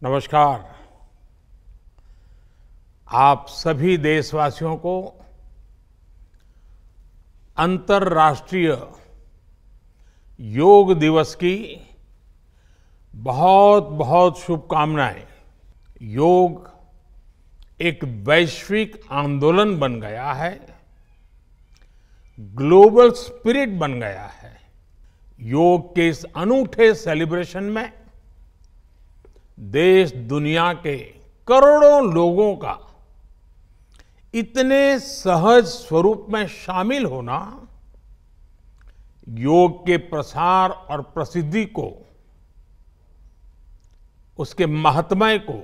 नमस्कार। आप सभी देशवासियों को अंतर्राष्ट्रीय योग दिवस की बहुत बहुत शुभकामनाएं। योग एक वैश्विक आंदोलन बन गया है, ग्लोबल स्पिरिट बन गया है। योग के इस अनूठे सेलिब्रेशन में देश दुनिया के करोड़ों लोगों का इतने सहज स्वरूप में शामिल होना योग के प्रसार और प्रसिद्धि को, उसके महात्म्य को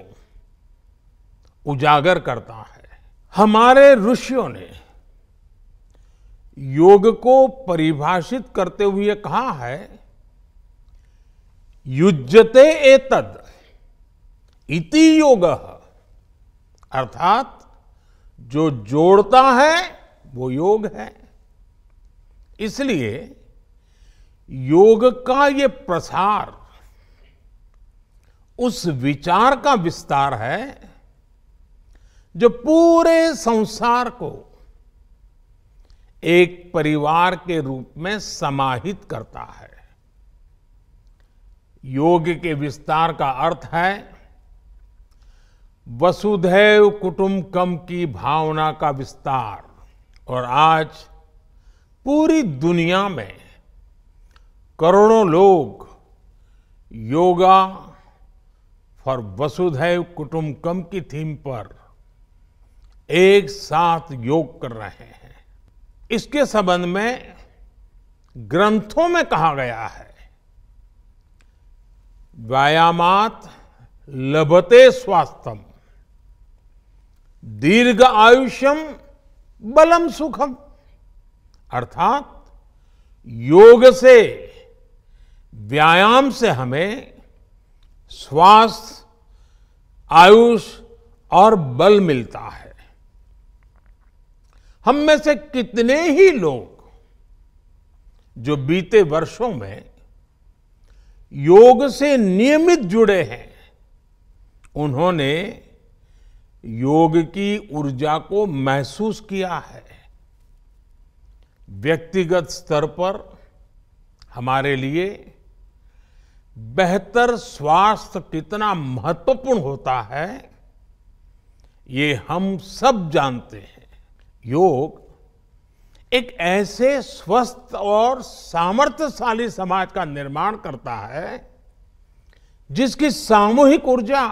उजागर करता है। हमारे ऋषियों ने योग को परिभाषित करते हुए कहा है, युज्यते एतद इति योगः, अर्थात जो जोड़ता है वो योग है। इसलिए योग का ये प्रसार उस विचार का विस्तार है जो पूरे संसार को एक परिवार के रूप में समाहित करता है। योग के विस्तार का अर्थ है वसुधैव कुटुंबकम की भावना का विस्तार। और आज पूरी दुनिया में करोड़ों लोग योगा फॉर वसुधैव कुटुंबकम की थीम पर एक साथ योग कर रहे हैं। इसके संबंध में ग्रंथों में कहा गया है, व्यायामात् लभते स्वास्थ्यम दीर्घ आयुष्यम बलम सुखम, अर्थात योग से, व्यायाम से हमें स्वास्थ्य, आयुष और बल मिलता है। हम में से कितने ही लोग जो बीते वर्षों में योग से नियमित जुड़े हैं, उन्होंने योग की ऊर्जा को महसूस किया है। व्यक्तिगत स्तर पर हमारे लिए बेहतर स्वास्थ्य कितना महत्वपूर्ण होता है, ये हम सब जानते हैं। योग एक ऐसे स्वस्थ और सामर्थ्यशाली समाज का निर्माण करता है जिसकी सामूहिक ऊर्जा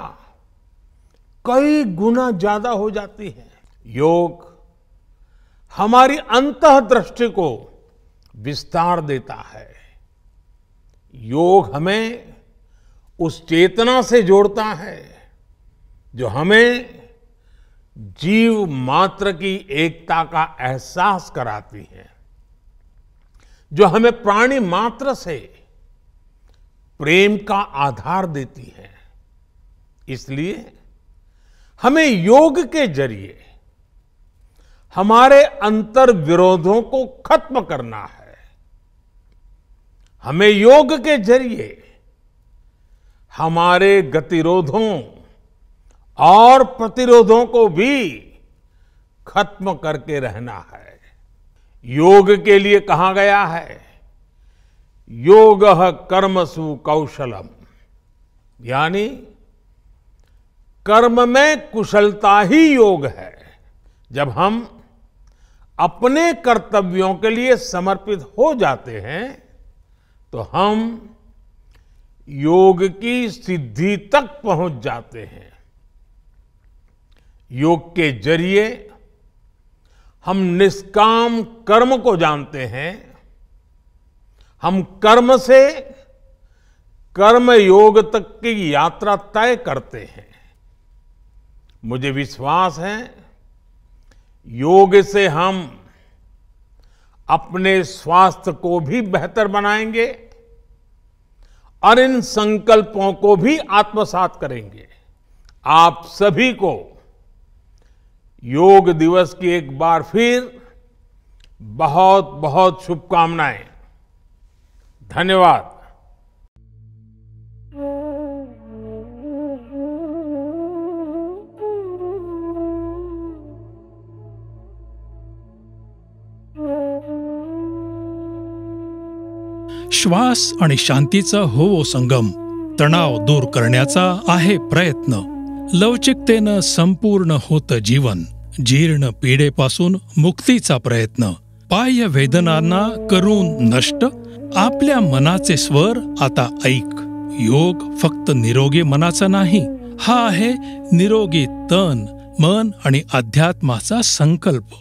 कई गुना ज्यादा हो जाती है। योग हमारी अंतःदृष्टि को विस्तार देता है। योग हमें उस चेतना से जोड़ता है जो हमें जीव मात्र की एकता का एहसास कराती है, जो हमें प्राणी मात्र से प्रेम का आधार देती है। इसलिए हमें योग के जरिए हमारे अंतर विरोधों को खत्म करना है। हमें योग के जरिए हमारे गतिरोधों और प्रतिरोधों को भी खत्म करके रहना है। योग के लिए कहा गया है, योगः कर्मसु कौशलम, यानी कर्म में कुशलता ही योग है। जब हम अपने कर्तव्यों के लिए समर्पित हो जाते हैं तो हम योग की सिद्धि तक पहुंच जाते हैं। योग के जरिए हम निष्काम कर्म को जानते हैं। हम कर्म से कर्म योग तक की यात्रा तय करते हैं। मुझे विश्वास है योग से हम अपने स्वास्थ्य को भी बेहतर बनाएंगे और इन संकल्पों को भी आत्मसात करेंगे। आप सभी को योग दिवस की एक बार फिर बहुत बहुत शुभकामनाएं। धन्यवाद। श्वास आणि शांतीचा होवो संगम. तणाव दूर करण्याचा आहे प्रयत्न. लवचिकतेनं संपूर्ण होतं जीवन. जीर्ण पीडेपासून मुक्तीचा प्रयत्न. बाह्य वेदनांना करून नष्ट आपल्या मनाचे स्वर आता ऐक. योग फक्त निरोगी मनाचा नाही, हा आहे निरोगी तन, मन आणि अध्यात्माचा संकल्प.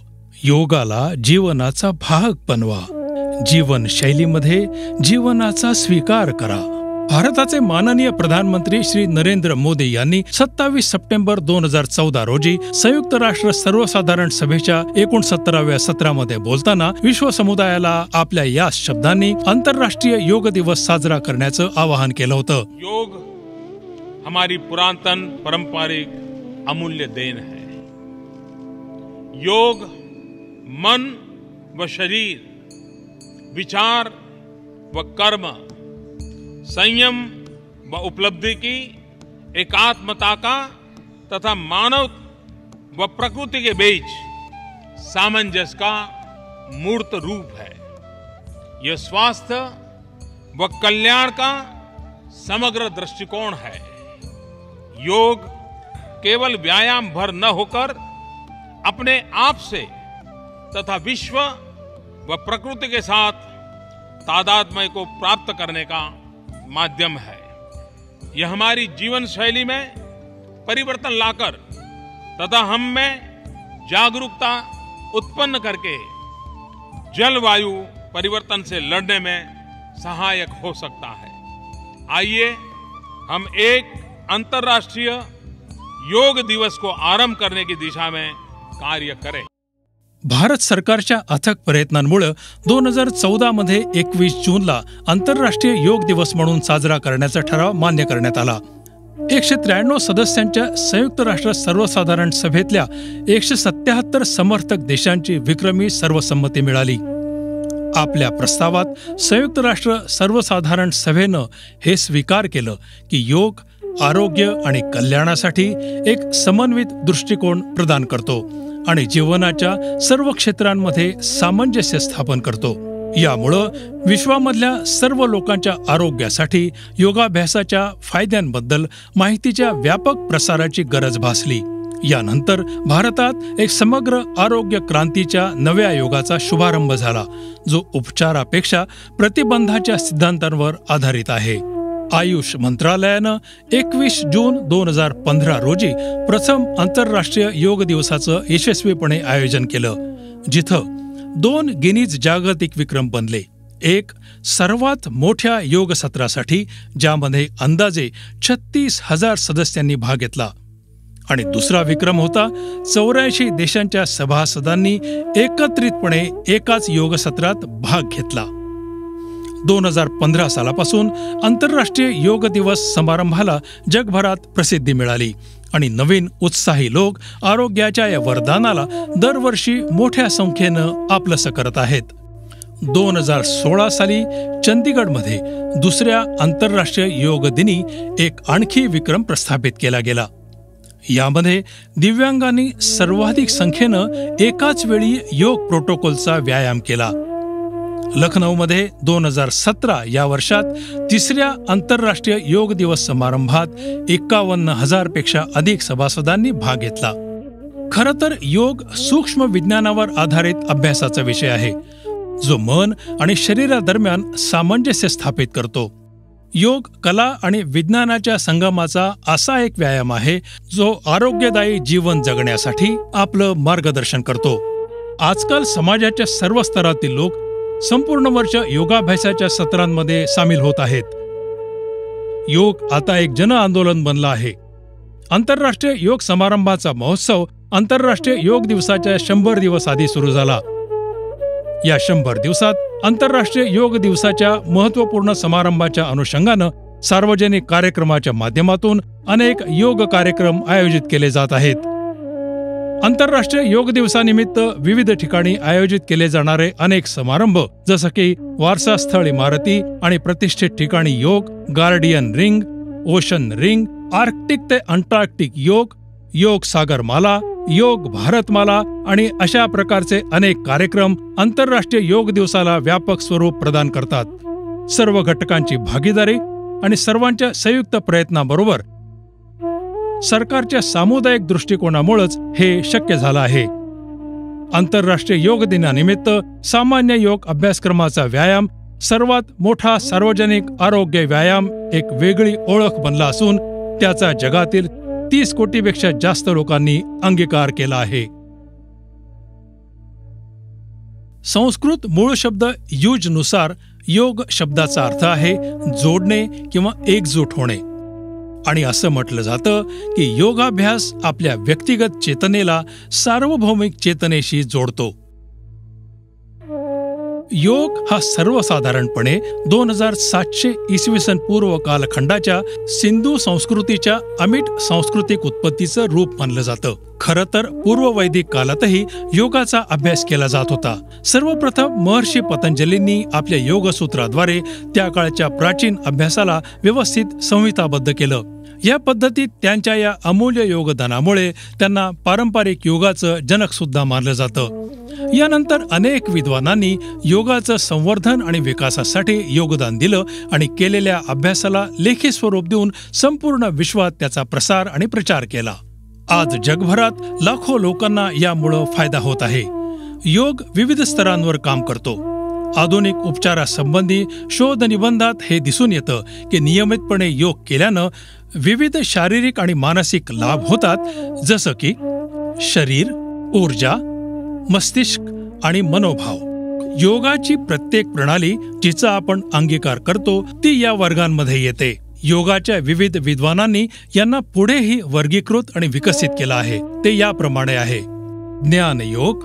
योगाला जीवनाचा भाग बनवा. जीवनशैलीमध्ये जीवनाचा स्वीकार करा. भारताचे माननीय प्रधानमंत्री श्री नरेंद्र मोदी यांनी 27 सप्टेंबर 2014 रोजी संयुक्त राष्ट्र सर्वसाधारण सभेच्या 69व्या सत्रामध्ये बोलताना विश्व समुदायाला आपल्या या शब्दांनी आंतरराष्ट्रीय योग दिवस साजरा करण्याचं आवाहन केलं होतं. योग हमारी पुरातन पारंपरिक अमूल्य देन है. योग मन व शरीर, विचार व कर्म, संयम व उपलब्धि की एकात्मता का तथा मानव व प्रकृति के बीच सामंजस्य का मूर्त रूप है. यह स्वास्थ्य व कल्याण का समग्र दृष्टिकोण है. योग केवल व्यायाम भर न होकर अपने आप से तथा विश्व व प्रकृति के साथ तादात्म्य को प्राप्त करने का माध्यम है. यह हमारी जीवन शैली में परिवर्तन लाकर तथा हम में जागरूकता उत्पन्न करके जलवायु परिवर्तन से लड़ने में सहायक हो सकता है. आइए हम एक अंतर्राष्ट्रीय योग दिवस को आरंभ करने की दिशा में कार्य करें. भारत सरकारच्या अथक प्रयत्नांमुळे 2014 मध्ये 21 जूनला आंतरराष्ट्रीय योग दिवस म्हणून साजरा करण्याचा ठराव मान्य करण्यात आला. 193 सदस्यांच्या संयुक्त राष्ट्र सर्वसाधारण सभेतल्या 177 समर्थक देशांची विक्रमी सर्वसंमती मिळाली. आपल्या प्रस्तावात संयुक्त राष्ट्र सर्वसाधारण सभेनं हे स्वीकार केलं की योग आरोग्य आणि कल्याणासाठी एक समन्वित दृष्टिकोन प्रदान करतो आणि जीवनाच्या सर्व क्षेत्रांमध्ये सामंजस्य स्थापन करतो. यामुळं विश्वामधल्या सर्व लोकांच्या आरोग्यासाठी योगाभ्यासाच्या फायद्यांबद्दल माहितीच्या व्यापक प्रसाराची गरज भासली. यानंतर भारतात एक समग्र आरोग्य क्रांतीच्या नव्या योगाचा शुभारंभ झाला, जो उपचारापेक्षा प्रतिबंधाच्या सिद्धांतांवर आधारित आहे. आयुष मंत्रालयानं 21 जून 2015 रोजी प्रथम आंतरराष्ट्रीय योग दिवसाचं यशस्वीपणे आयोजन केलं, जिथं 2 गिनीज जागतिक विक्रम बनले. एक सर्वात मोठ्या योग सत्रासाठी, ज्यामध्ये अंदाजे 36,000 सदस्यांनी भाग घेतला, आणि दुसरा विक्रम होता 84 देशांच्या सभासदांनी एकत्रितपणे एकाच योग सत्रात भाग घेतला. 2015 सालापासून आंतरराष्ट्रीय योग दिवस समारंभाला जगभरात प्रसिद्धी मिळाली आणि नवीन उत्साही लोक आरोग्याच्या या वरदानाला दरवर्षी मोठ्या संख्येनं आपलंसं करत आहेत. 2016 साली चंदीगडमध्ये दुसऱ्या आंतरराष्ट्रीय योग दिनी एक आणखी विक्रम प्रस्थापित केला गेला. यामध्ये दिव्यांगांनी सर्वाधिक संख्येनं एकाच वेळी योग प्रोटोकॉलचा व्यायाम केला. लखनौमध्ये 2017 या वर्षात तिसऱ्या आंतरराष्ट्रीय योग दिवस समारंभात 51,000 पेक्षा अधिक सभासदांनी भाग घेतला. खरं तर योग सूक्ष्म विज्ञानावर आधारित अभ्यासाचा विषय आहे, जो मन आणि शरीरादरम्यान सामंजस्य स्थापित करतो. योग कला आणि विज्ञानाच्या संगमाचा असा एक व्यायाम आहे, जो आरोग्यदायी जीवन जगण्यासाठी आपलं मार्गदर्शन करतो. आजकाल समाजाच्या सर्व स्तरातील लोक संपूर्ण वर्ष योगाभ्यासाच्या सत्रांमध्ये सामील होत आहेत. योग आता एक जन आंदोलन बनला आहे. आंतरराष्ट्रीय योग समारंभाचा महोत्सव आंतरराष्ट्रीय योग दिवसाच्या 100 दिवस आधी सुरू झाला. या 100 दिवसात आंतरराष्ट्रीय योग दिवसाच्या महत्त्वपूर्ण समारंभाच्या अनुषंगानं सार्वजनिक कार्यक्रमाच्या माध्यमातून अनेक योग कार्यक्रम आयोजित केले जात आहेत. आंतरराष्ट्रीय योग दिवसानिमित्त विविध ठिकाणी आयोजित केले जाणारे अनेक समारंभ, जसं की वारसास्थळ इमारती आणि प्रतिष्ठित ठिकाणी योग, guardian ring, ocean ring, Arctic ते अंटार्क्टिक योग, योग सागरमाला, योग भारतमाला आणि अशा प्रकारचे अनेक कार्यक्रम आंतरराष्ट्रीय योग दिवसाला व्यापक स्वरूप प्रदान करतात. सर्व घटकांची भागीदारी आणि सर्वांच्या संयुक्त प्रयत्नाबरोबर सरकारच्या सामुदायिक दृष्टिकोनामुळेच हे शक्य झालं आहे. आंतरराष्ट्रीय योग दिनानिमित्त सामान्य योग अभ्यासक्रमाचा व्यायाम सर्वात मोठा सार्वजनिक आरोग्य व्यायाम एक वेगळी ओळख बनला असून त्याचा जगातील 30 कोटीपेक्षा जास्त लोकांनी अंगीकार केला आहे. संस्कृत मूळ शब्द युजनुसार योग शब्दाचा अर्थ आहे जोडणे किंवा एकजूट होणे. आणि असं म्हटलं जातं की योगाभ्यास आपल्या व्यक्तिगत चेतनेला सार्वभौमिक चेतनेशी जोडतो. योग हा सर्वसाधारणपणे 2700 इसवी सन पूर्व कालखंडाच्या सिंधू संस्कृतीच्या अमिट सांस्कृतिक उत्पत्तीचं रूप मानलं जातं. खरं तर पूर्ववैदिक काळातही योगाचा अभ्यास केला जात होता. सर्वप्रथम महर्षी पतंजलींनी आपल्या योगसूत्राद्वारे त्या काळच्या प्राचीन अभ्यासाला व्यवस्थित संहिताबद्ध केलं. या पद्धतीत त्यांच्या या अमूल्य योगदानामुळे त्यांना पारंपरिक योगाचं जनक सुद्धा मानलं जातं. यानंतर अनेक विद्वानांनी योगाचं संवर्धन आणि विकासासाठी योगदान दिलं आणि केलेल्या अभ्यासाला लेखी स्वरूप देऊन संपूर्ण विश्वात त्याचा प्रसार आणि प्रचार केला. आज जगभरात लाखो लोकांना यामुळे फायदा होत आहे. योग विविध स्तरांवर काम करतो. आधुनिक उपचारासंबंधी शोध निबंधात हे दिसून येतं की नियमितपणे योग केल्यानं विविध शारीरिक आणि मानसिक लाभ होतात, जसं की शरीर, ऊर्जा, मस्तिष्क आणि मनोभाव. योगाची प्रत्येक प्रणाली जिचा आपण अंगीकार करतो ती या वर्गांमध्ये येते. योगाच्या विविध विद्वानांनी यांना पुढेही वर्गीकृत आणि विकसित केला आहे. ते याप्रमाणे आहे: ज्ञानयोग,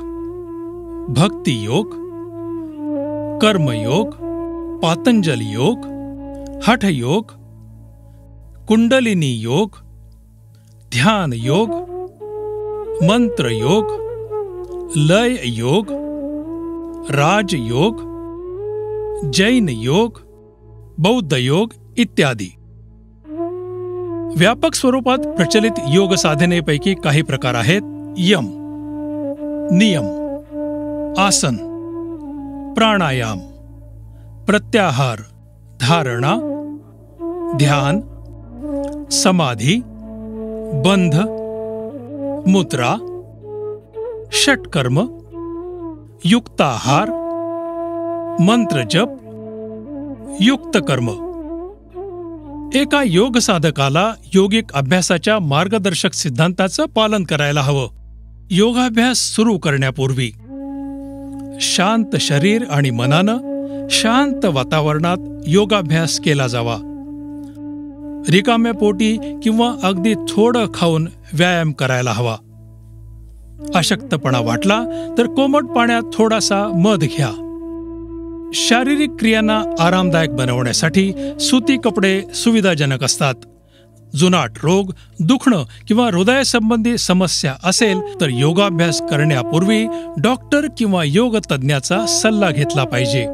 भक्तियोग, कर्मयोग, पातंजली योग, हठयोग, कुंडलिनी योग, ध्यान योग, मंत्र योग, लय योग, राज योग, जैन योग, बौद्ध योग इत्यादी. व्यापक स्वरूपात प्रचलित योग साधनेपैकी काही प्रकार आहेत: यम, नियम, आसन, प्राणायाम, प्रत्याहार, धारणा, ध्यान, समाधी, बंध, मुद्रा, षटकर्म, युक्ताहार, मंत्रजप, युक्तकर्म. एका योग साधकाला योगिक अभ्यासाच्या मार्गदर्शक सिद्धांताचं पालन करायला हवं. योगाभ्यास सुरू करण्यापूर्वी शांत शरीर आणि मनानं शांत वातावरणात योगाभ्यास केला जावा. रिकाम्या पोटी किंवा अगदी थोडं खाऊन व्यायाम करायला हवा. अशक्तपणा वाटला तर कोमट पाण्यात थोडासा मध घ्या. शारीरिक क्रियांना आरामदायक बनवण्यासाठी सुती कपडे सुविधाजनक असतात. जुनाट रोग, दुखणं किंवा हृदयासंबंधी समस्या असेल तर योगाभ्यास करण्यापूर्वी डॉक्टर किंवा योग तज्ज्ञाचा सल्ला घेतला पाहिजे.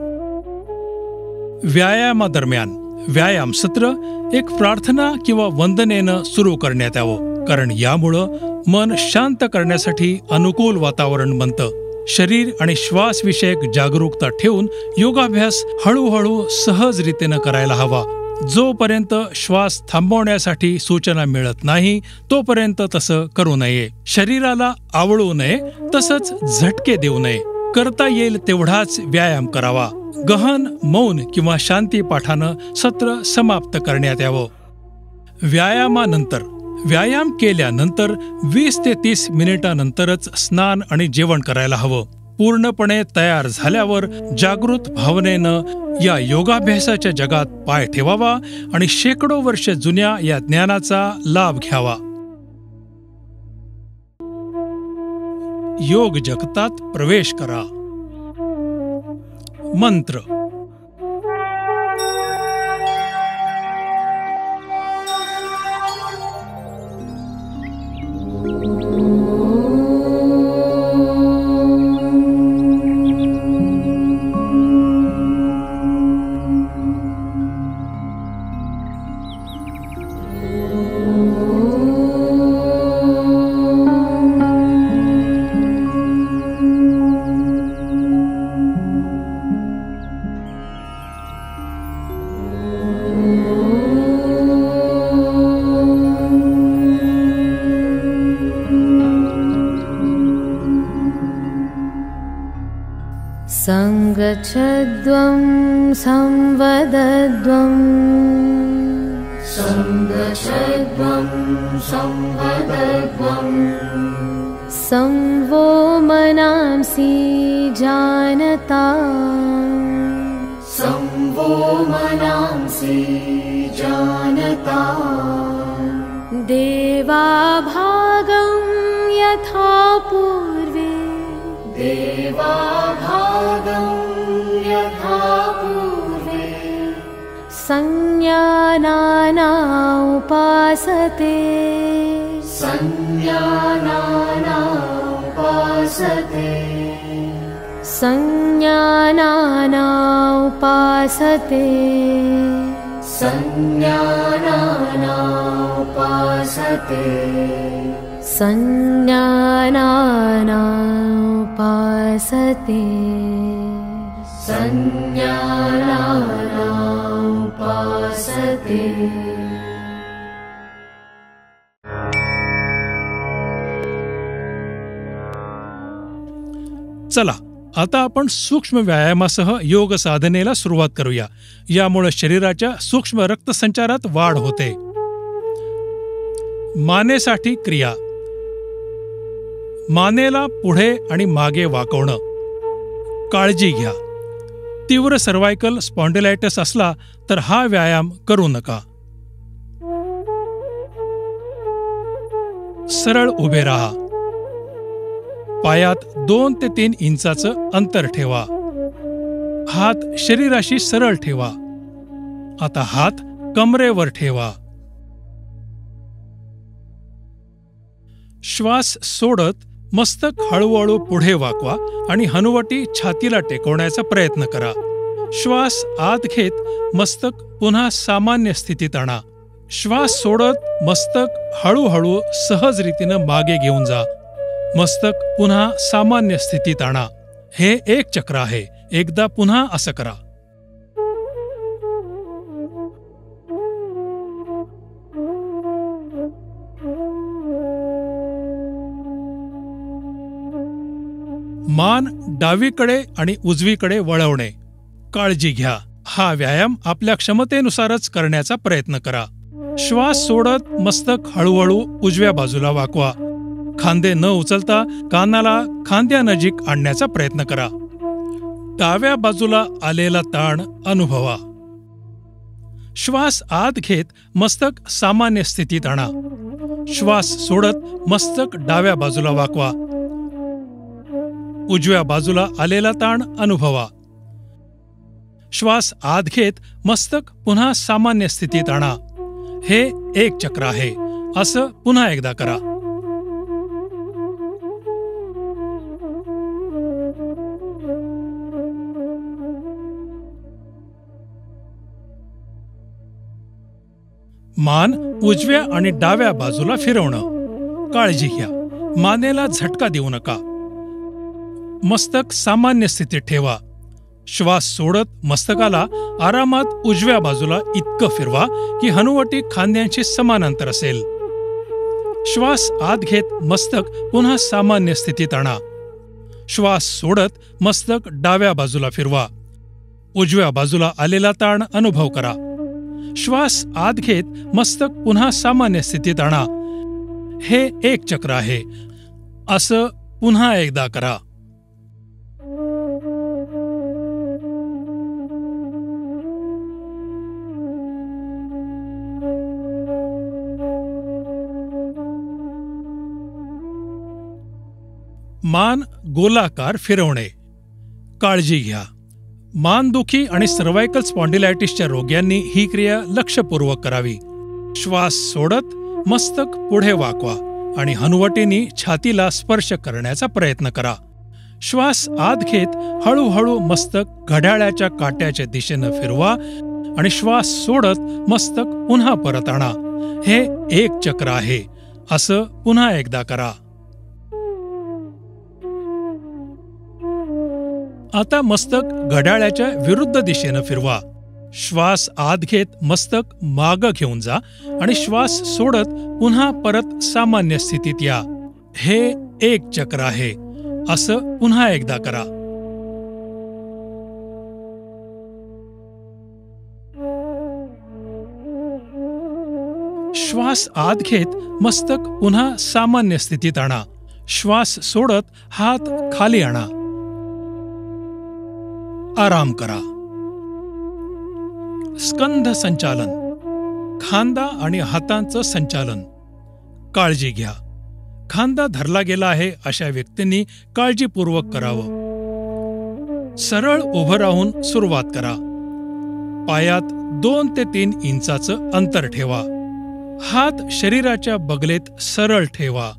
व्यायामादरम्यान व्यायाम सत्र एक प्रार्थना किंवा वंदनेनं सुरू करण्यात यावं, कारण यामुळं मन शांत करण्यासाठी अनुकूल वातावरण बनतं. शरीर आणि श्वासविषयक जागरूकता ठेवून योगाभ्यास हळूहळू सहज रीतीनं करायला हवा. जोपर्यंत श्वास थांबवण्यासाठी सूचना मिळत नाही तोपर्यंत तसं करू नये. शरीराला आवळू नये, तसंच झटके देऊ नये. करता येईल तेवढाच व्यायाम करावा. गहन मौन किंवा शांती पाठानं सत्र समाप्त करण्यात यावं. व्यायाम केल्यानंतर 20 ते 30 मिनिटांनंतरच स्नान आणि जेवण करायला हवं. पूर्णपणे तयार झाल्यावर जागृत भावनेनं या योगाभ्यासाच्या जगात पाय ठेवावा आणि शेकडो वर्ष जुन्या या ज्ञानाचा लाभ घ्यावा. योग जगतात प्रवेश करा. मंत्र. संगच्छध्वं संवदध्वं संगच्छध्वं संवदध्वं संवो मनांसि जानता संवो मनांसि जानता देवाभागं यथा पूर्वे देवाभागं यथा पूर्वे संज्ञानाना उपासते संज्ञानाना उपासते संज्ञानाना उपासते संज्ञानाना उपासते संज्ञानाना उपासते संज्ञानाना उपासते. चला आता आपण सूक्ष्म व्यायामासह योग साधनेला सुरुवात करूया. यामुळे शरीराच्या सूक्ष्म रक्तसंचारात वाढ होते. मानेसाठी क्रिया. मानेला पुढे आणि मागे वाकवणं. काळजी घ्या, तीव्र सर्वायकल स्पॉन्डिलायटिस असला तर हा व्यायाम करू नका. सरळ उभे राहा. पायात 2 ते 3 इंचाचं अंतर ठेवा. हात शरीराशी सरळ ठेवा. आता हात कमरेवर ठेवा. श्वास सोडत मस्तक हळूहळू पुढे वाकवा आणि हनुवटी छातीला टेकवण्याचा प्रयत्न करा. श्वास आत घेत मस्तक पुन्हा सामान्य स्थितीत आणा. श्वास सोडत मस्तक हळूहळू सहज रीतीनं मागे घेऊन जा. मस्तक पुन्हा सामान्य स्थितीत आणा. हे एक चक्र आहे. एकदा पुन्हा असं करा. मान डावीकडे आणि उजवीकडे वळवणे. काळजी घ्या, हा व्यायाम आपल्या क्षमतेनुसारच करण्याचा प्रयत्न करा. श्वास सोडत मस्तक हळूहळू उजव्या बाजूला वाकवा. खांदे न उचलता कानाला खांद्यानजीक आणण्याचा प्रयत्न करा. डाव्या बाजूला आलेला ताण अनुभवा. श्वास आत घेत मस्तक सामान्य स्थितीत आणा. श्वास सोडत मस्तक डाव्या बाजूला वाकवा. उजव्या बाजूला आलेला ताण अनुभवा. श्वास आत घेत मस्तक पुन्हा सामान्य स्थितीत आणा. हे एक चक्र आहे. असं पुन्हा एकदा करा. मान उजव्या आणि डाव्या बाजूला फिरवणं. काळजी घ्या, मानेला झटका देऊ नका. मस्तक सामान्य स्थितीत ठेवा. श्वास सोडत मस्तकाला आरामात उजव्या बाजूला इतकं फिरवा की हनुवटी खांद्यांशी समान अंतर असेल. श्वास आत घेत मस्तक पुन्हा सामान्य स्थितीत आणा. श्वास सोडत मस्तक डाव्या बाजूला फिरवा. उजव्या बाजूला आलेला ताण अनुभव करा. श्वास आत घेत मस्तक पुन्हा सामान्य स्थितीत आणा. हे एक चक्र आहे. असं पुन्हा एकदा करा. मान गोलाकार फिरवणे. काळजी घ्या, मानदुखी आणि सर्वायकल स्पॉन्डिलायटिसच्या रोग्यांनी ही क्रिया लक्षपूर्वक करावी. श्वास सोडत मस्तक पुढे वाकवा आणि हनुवटीने छातीला स्पर्श करण्याचा प्रयत्न करा. श्वास आत घेत हळूहळू मस्तक घड्याळाच्या काट्याच्या दिशेनं फिरवा आणि श्वास सोडत मस्तक पुन्हा परत आणा. हे एक चक्र आहे. असं पुन्हा एकदा करा. आता मस्तक घड्याळाच्या विरुद्ध दिशेनं फिरवा. श्वास आत घेत मस्तक मागं घेऊन जा आणि श्वास सोडत पुन्हा परत सामान्य स्थितीत या. हे एक चक्र आहे. असं पुन्हा एकदा करा. श्वास आत घेत मस्तक पुन्हा सामान्य स्थितीत आणा. श्वास सोडत हात खाली आणा. आराम करा. स्कंध संचालन, खांदा आणि हातांचं संचालन. काळजी घ्या. खांदा धरला गेला आहे अशा व्यक्तींनी काळजीपूर्वक करावं. सरळ उभं राहून सुरुवात करा. पायात 2 ते 3 इंचाचं अंतर ठेवा. हात शरीराच्या बगलेत सरळ ठेवा.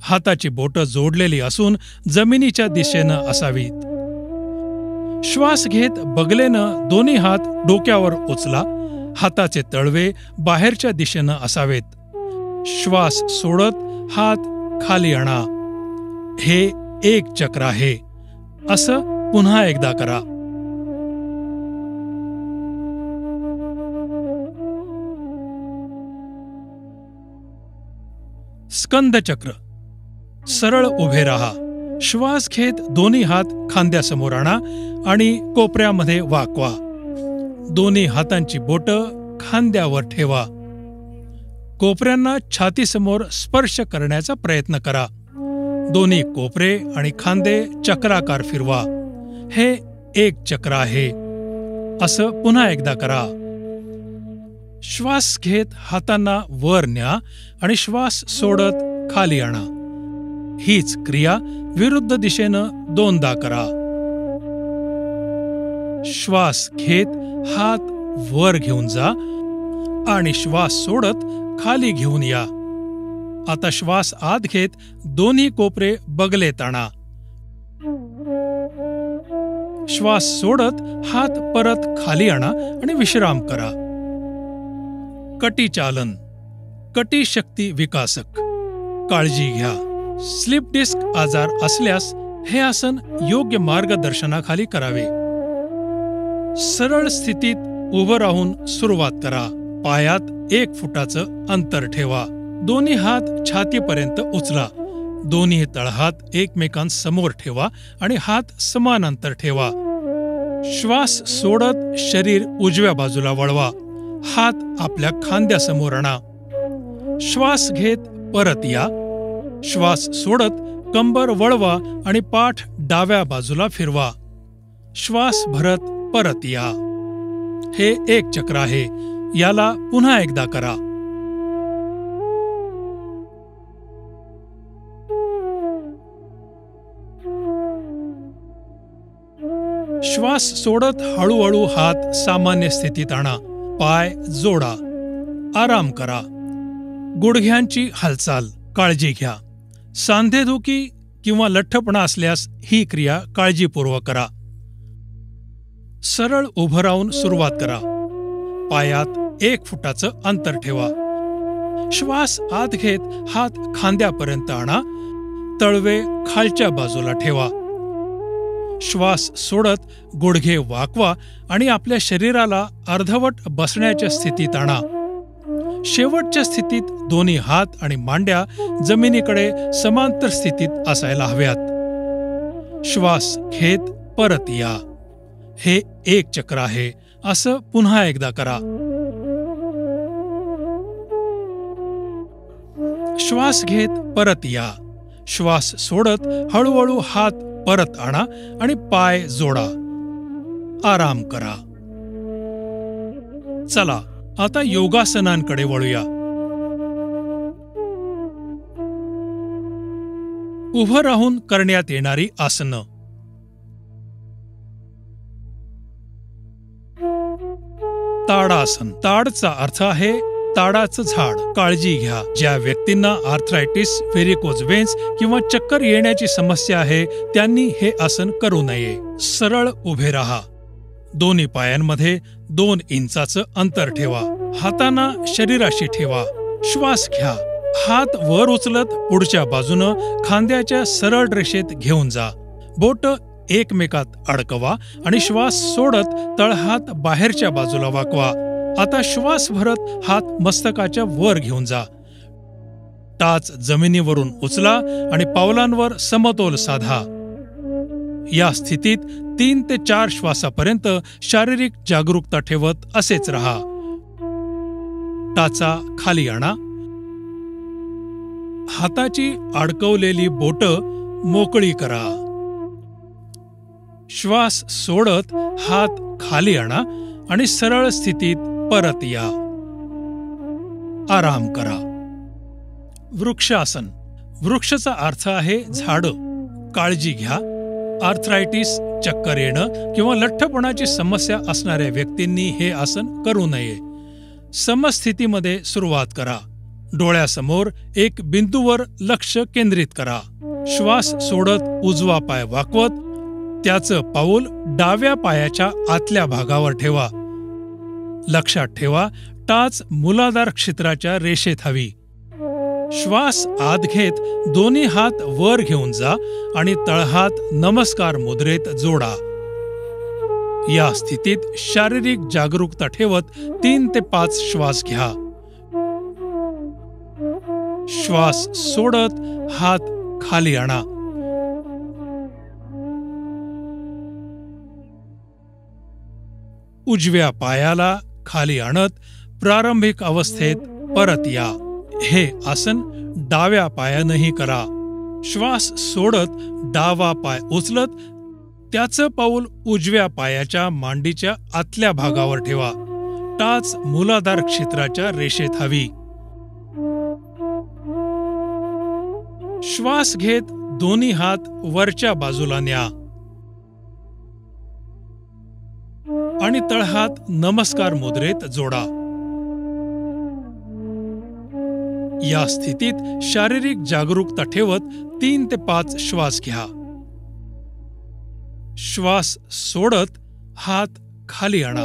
हाताची बोटं जोडलेली असून जमिनीच्या दिशेनं असावीत. श्वास घेत बगलेनं दोन्ही हात डोक्यावर उचला. हाताचे तळवे बाहेरच्या दिशेनं असावेत. श्वास सोडत हात खाली आणा. हे 1 चक्र आहे. असं पुन्हा एकदा करा. स्कंद चक्र. सरळ उभे राहा. श्वास घेत दोन्ही हात खांद्यासमोर आणा आणि कोपऱ्यामध्ये वाकवा. दोन्ही हातांची बोटं खांद्यावर ठेवा. कोपऱ्यांना छातीसमोर स्पर्श करण्याचा प्रयत्न करा. दोन्ही कोपरे आणि खांदे चक्राकार फिरवा. हे 1 चक्र आहे. असं पुन्हा एकदा करा. श्वास घेत हातांना वर न्या आणि श्वास सोडत खाली आणा. हीच क्रिया विरुद्ध दिशेनं 2दा करा. श्वास घेत हात वर घेऊन जा आणि श्वास सोडत खाली घेऊन या. आता श्वास आत घेत दोन्ही कोपरे बगलेत आणा. श्वास सोडत हात परत खाली आणा आणि विश्राम करा. कटी चालन, कटी शक्ती विकासक. काळजी घ्या. स्लीप डिस्क आजार असल्यास हे आसन योग्य मार्गदर्शनाखाली करावे. सरळ स्थितीत उभं राहून सुरुवात करा. पायात 1 फुटाचं अंतर ठेवा. दोन्ही हात छातीपर्यंत उचला. दोन्ही तळहात एकमेकांसमोर ठेवा आणि हात समान अंतर ठेवा. श्वास सोडत शरीर उजव्या बाजूला वळवा. हात आपल्या खांद्यासमोर आणा. श्वास घेत परत या. श्वास सोडत कंबर वळवा आणि पाठ डाव्या बाजूला फिरवा. श्वास भरत परत या. हे 1 चक्र आहे. याला पुन्हा एकदा करा. श्वास सोडत हळूहळू हात सामान्य स्थितीत आणा. पाय जोडा. आराम करा. गुडघ्यांची हालचाल काळजी घ्या. सांधेदुखी किंवा लठ्ठपणा असल्यास ही क्रिया काळजीपूर्वक करा. सरळ उभं राहून सुरुवात करा. पायात 1 फुटाचं अंतर ठेवा. श्वास आत घेत हात खांद्यापर्यंत आणा. तळवे खालच्या बाजूला ठेवा. श्वास सोडत गुडघे वाकवा आणि आपल्या शरीराला अर्धवट बसण्याच्या स्थितीत आणा. शेवटच्या स्थितीत दोन्ही हात आणि मांड्या जमिनीकडे समांतर स्थितीत असायला हव्यात. श्वास घेत परत या. हे 1 चक्र आहे. असं पुन्हा एकदा करा. श्वास घेत परत या. श्वास सोडत हळूहळू हात परत आणा आणि पाय जोडा. आराम करा. चला आता योगासनांकडे वळूया. उभं राहून करण्यात येणारी आसनं. ताडासन. ताडचा अर्थ आहे ताडाचं झाड. काळजी घ्या. ज्या व्यक्तींना आर्थरायटिस, व्हेरिकोज वेन्स किंवा चक्कर येण्याची समस्या आहे त्यांनी हे आसन करू नये. सरळ उभे राहा. दोन्ही पायांमध्ये 2 इंचाचं अंतर ठेवा. हातांना शरीराशी ठेवा. श्वास घ्या. हात वर उचलत पुढच्या बाजूनं खांद्याच्या सरळ रेषेत घेऊन जा. बोट एकमेकात अडकवा आणि श्वास सोडत तळहात बाहेरच्या बाजूला वाकवा. आता श्वास भरत हात मस्तकाच्या वर घेऊन जा. टाच जमिनीवरून उचला आणि पावलांवर समतोल साधा. या स्थितीत 3 ते 4 श्वासापर्यंत शारीरिक जागरूकता ठेवत असेच राहा. टाचा खाली आणा. हाताची अडकवलेली बोटं मोकळी करा. श्वास सोडत हात खाली आणा आणि सरळ स्थितीत परत या. आराम करा. वृक्षासन. वृक्षाचा अर्थ आहे झाडं. काळजी घ्या. आर्थरायटिस, चक्कर येणं किंवा लठ्ठपणाची समस्या असणाऱ्या व्यक्तींनी हे आसन करू नये. समस्थितीमध्ये सुरुवात करा. डोळ्यासमोर एक बिंदूवर लक्ष केंद्रित करा. श्वास सोडत उजवा पाय वाकवत त्याचं पाऊल डाव्या पायाच्या आतल्या भागावर ठेवा. लक्षात ठेवा, टाच मूलाधार क्षेत्राच्या रेषेत हवी. श्वास आत घेत दोन्ही हात वर घेऊन जा आणि तळहात नमस्कार मुद्रेत जोडा. या स्थितीत शारीरिक जागरूकता ठेवत 3 ते 5 श्वास घ्या. श्वास सोडत हात खाली आणा. उजव्या पायाला खाली आणत प्रारंभिक अवस्थेत परत या. हे आसन डाव्या पायानंही करा. श्वास सोडत डावा पाय उचलत त्याचं पाऊल उजव्या पायाच्या मांडीच्या आतल्या भागावर ठेवा. टाच मूलाधार क्षेत्राच्या रेषेत हवी. श्वास घेत दोन्ही हात वरच्या बाजूला न्या आणि तळहात नमस्कार मुद्रेत जोडा. या स्थितीत शारीरिक जागरूकता ठेवत 3 ते 5 श्वास घ्या. श्वास सोडत हात खाली आणा.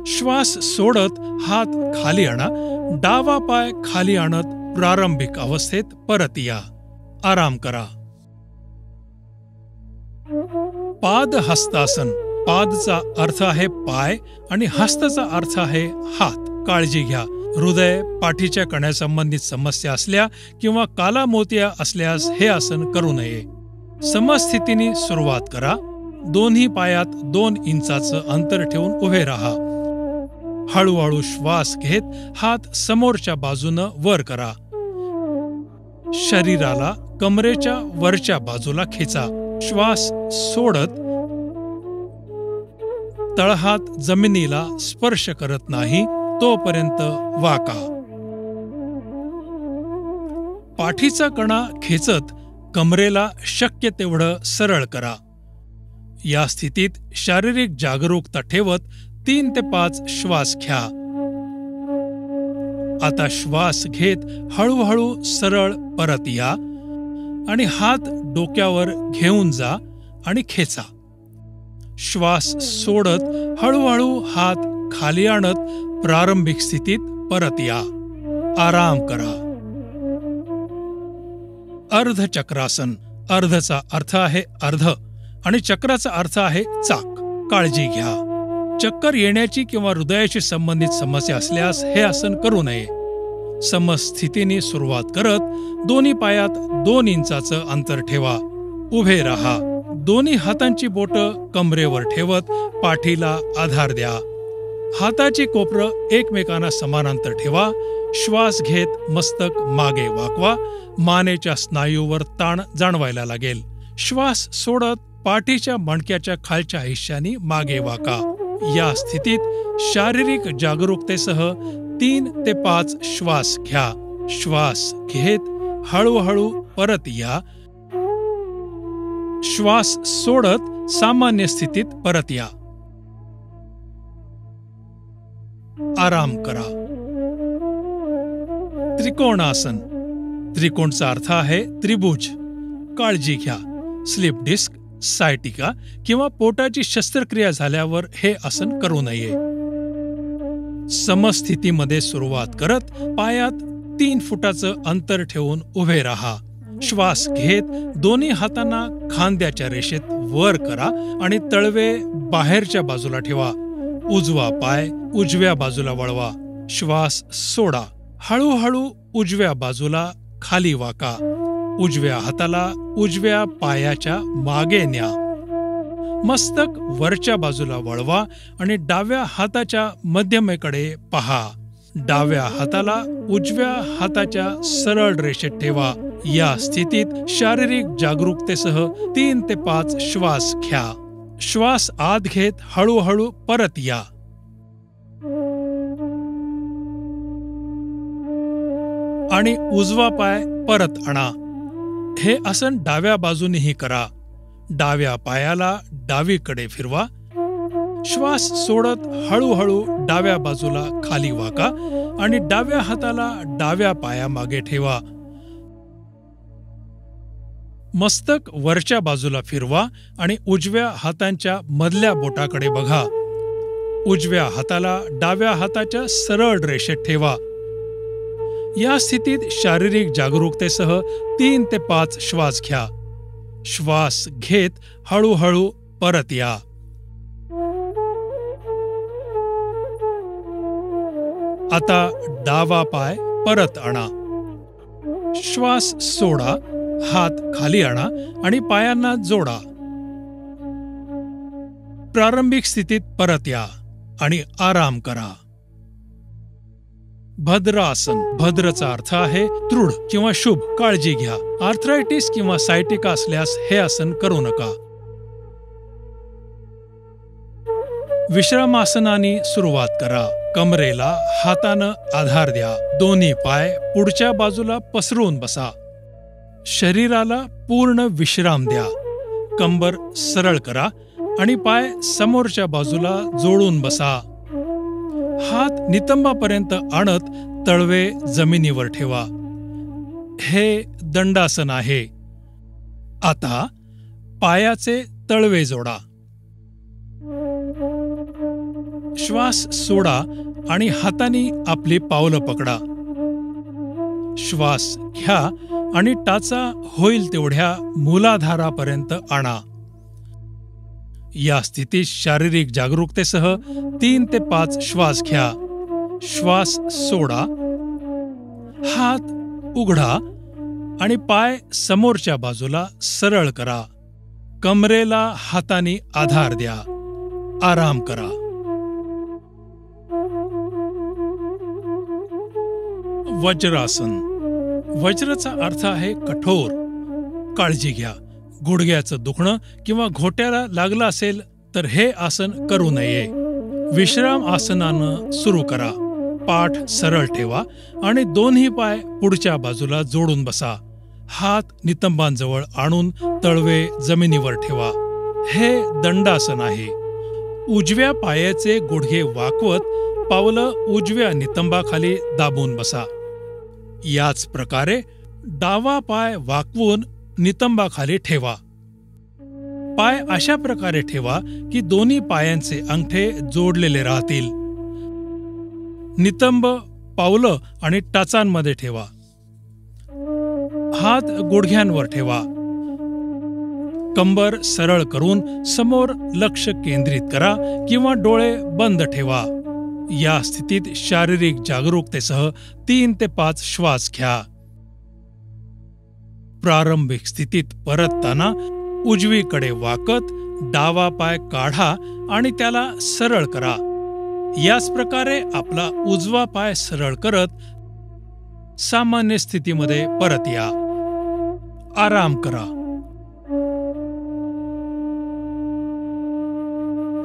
श्वास सोडत हात खाली आणा. डावा पाय खाली आणत प्रारंभिक अवस्थेत परत या. आराम करा. पाद हस्तासन. पादचा अर्थ आहे पाय आणि हस्ताचा अर्थ आहे हात. काळजी घ्या. हृदय, पाठीच्या कण्यासंबंधित समस्या असल्या किंवा कालामोतिया असल्यास हे आसन करू नये. समस्थितीने सुरुवात करा. दोन्ही पायात 2 इंचाचं अंतर ठेवून उभे राहा. हळूहळू श्वास घेत हात समोरच्या बाजूनं वर करा. शरीराला कमरेच्या वरच्या बाजूला खेचा. श्वास सोडत तळहात जमिनीला स्पर्श करत नाही तोपर्यंत वाका. पाठीचा कणा खेचत कमरेला शक्य तेवढं सरळ करा. या स्थितीत शारीरिक जागरूकता ठेवत 3 ते 5 श्वास घ्या. आता श्वास घेत हळूहळू सरळ परत या आणि हात डोक्यावर घेऊन जा आणि खेचा. श्वास सोडत हळूहळू हात खाली आणत प्रारंभिक स्थितीत परत या. आराम करा. अर्धचक्रासन. अर्धचा अर्थ आहे अर्ध आणि चक्राचा अर्थ आहे चाक. काळजी घ्या. चक्कर येण्याची किंवा हृदयाशी संबंधित समस्या असल्यास हे आसन करू नये. समस्थितीने सुरुवात करत दोन्ही पायात 2 इंचाचं अंतर ठेवा. उभे राहा. दोन्ही हातांची बोटं कमरेवर ठेवत पाठीला आधार द्या. हाताची कोपरं एकमेकांना समानांतर ठेवा. श्वास घेत मस्तक मागे वाकवा. मानेच्या स्नायूवर ताण जाणवायला लागेल. श्वास सोडत पाठीच्या मणक्याच्या खालच्या हिश्श्याने मागे वाका. या स्थितीत शारीरिक जागरूकतेसह 3 ते 5 श्वास घ्या. श्वास घेत हळूहळू परत या. श्वास सोडत सामान्य स्थितीत परत या. आराम करा. त्रिकोणासन. त्रिकोणचा अर्थ आहे त्रिभुज. काळजी घ्या. स्लिप डिस्क, सायटिका किंवा पोटाची शस्त्रक्रिया झाल्यावर हे आसन करू नये. समस्थितीमध्ये सुरुवात करत पायात 3 फुटाचं अंतर ठेवून उभे राहा. श्वास घेत दोन्ही हातांना खांद्याच्या रेषेत वर करा आणि तळवे बाहेरच्या बाजूला ठेवा. उजवा पाय उजव्या बाजूला वळवा. श्वास सोडा. हळूहळू उजव्या बाजूला खाली वाका. उजव्या हाताला उजव्या पायाच्या मागे न्या. मस्तक वरच्या बाजूला वळवा आणि डाव्या हाताच्या मध्यमेकडे पहा. डाव्या हाताला उजव्या हाताच्या सरळ रेषेत ठेवा. या स्थितीत शारीरिक जागरूकतेसह 3 ते 5 श्वास घ्या. श्वास आत घेत हळूहळू परत या. आणि उजवा पाय परत आणा. हे आसन डाव्या बाजूनेही करा. डाव्या पायाला डावीकडे फिरवा. श्वास सोडत हळूहळू डाव्या बाजूला खाली वाका आणि डाव्या हाताला डाव्या पायामागे ठेवा. मस्तक वरच्या बाजूला फिरवा आणि उजव्या हातांच्या मधल्या बोटाकडे बघा. उजव्या हाताला डाव्या हाताच्या सरळ रेषेत ठेवा. या स्थितीत शारीरिक जागरूकतेसह 3 ते 5 श्वास घ्या. श्वास घेत हळूहळू परत या. आता डावा पाय परत आणा. श्वास सोडा. हात खाली आणा आणि पायांना जोडा. प्रारंभिक स्थितीत परत या आणि आराम करा. भद्रासन. भद्रचा अर्थ आहे दृढ किंवा शुभ. काळजी घ्या. आर्थरायटिस किंवा सायटिका असल्यास हे आसन करू नका. विश्रामासनाने सुरुवात करा. कमरेला हातानं आधार द्या. दोन्ही पाय पुढच्या बाजूला पसरून बसा. शरीराला पूर्ण विश्राम द्या. कंबर सरळ करा आणि पाय समोरच्या बाजूला जोडून बसा. हात नितंबापर्यंत आणत तळवे जमिनीवर ठेवा. हे दंडासन आहे. आता पायाचे तळवे जोडा. श्वास सोडा आणि हातांनी आपली पावलं पकडा. श्वास घ्या आणि टाचा होईल तेवढ्या मूलाधारापर्यंत आणा. या स्थितीत शारीरिक जागरूकतेसह 3 ते 5 श्वास घ्या. श्वास सोडा. हात उघडा आणि पाय समोरच्या बाजूला सरळ करा. कमरेला हातांनी आधार द्या. आराम करा. वज्रासन. वज्रचा अर्थ आहे कठोर. काळजी घ्या. गुडघ्याचं दुखणं किंवा घोट्याला लागलं असेल तर हे आसन करू नये. विश्राम आसनानं सुरू करा. पाठ सरळ ठेवा आणि दोन्ही पाय पुढच्या बाजूला जोडून बसा. हात नितंबांजवळ आणून तळवे जमिनीवर ठेवा. हे दंडासन आहे. उजव्या पायाचे गुडघे वाकवत पावलं उजव्या नितंबाखाली दाबून बसा. याच प्रकारे डावा पाय वाकवून नितंबाखाली ठेवा. पाय अशा प्रकारे ठेवा की दोन्ही पायांचे अंगठे जोडलेले राहतील. नितंब पावलं आणि टाचांमध्ये ठेवा. हात गुडघ्यांवर ठेवा. कंबर सरळ करून समोर लक्ष केंद्रित करा किंवा डोळे बंद ठेवा. या स्थितीत शारीरिक जागरूकतेसह 3 ते 5 श्वास घ्या. प्रारंभिक स्थितीत परतताना उजवीकडे वाकत डावा पाय काढा आणि त्याला सरळ करा. याच प्रकारे आपला उजवा पाय सरळ करत सामान्य स्थितीमध्ये परत या. आराम करा.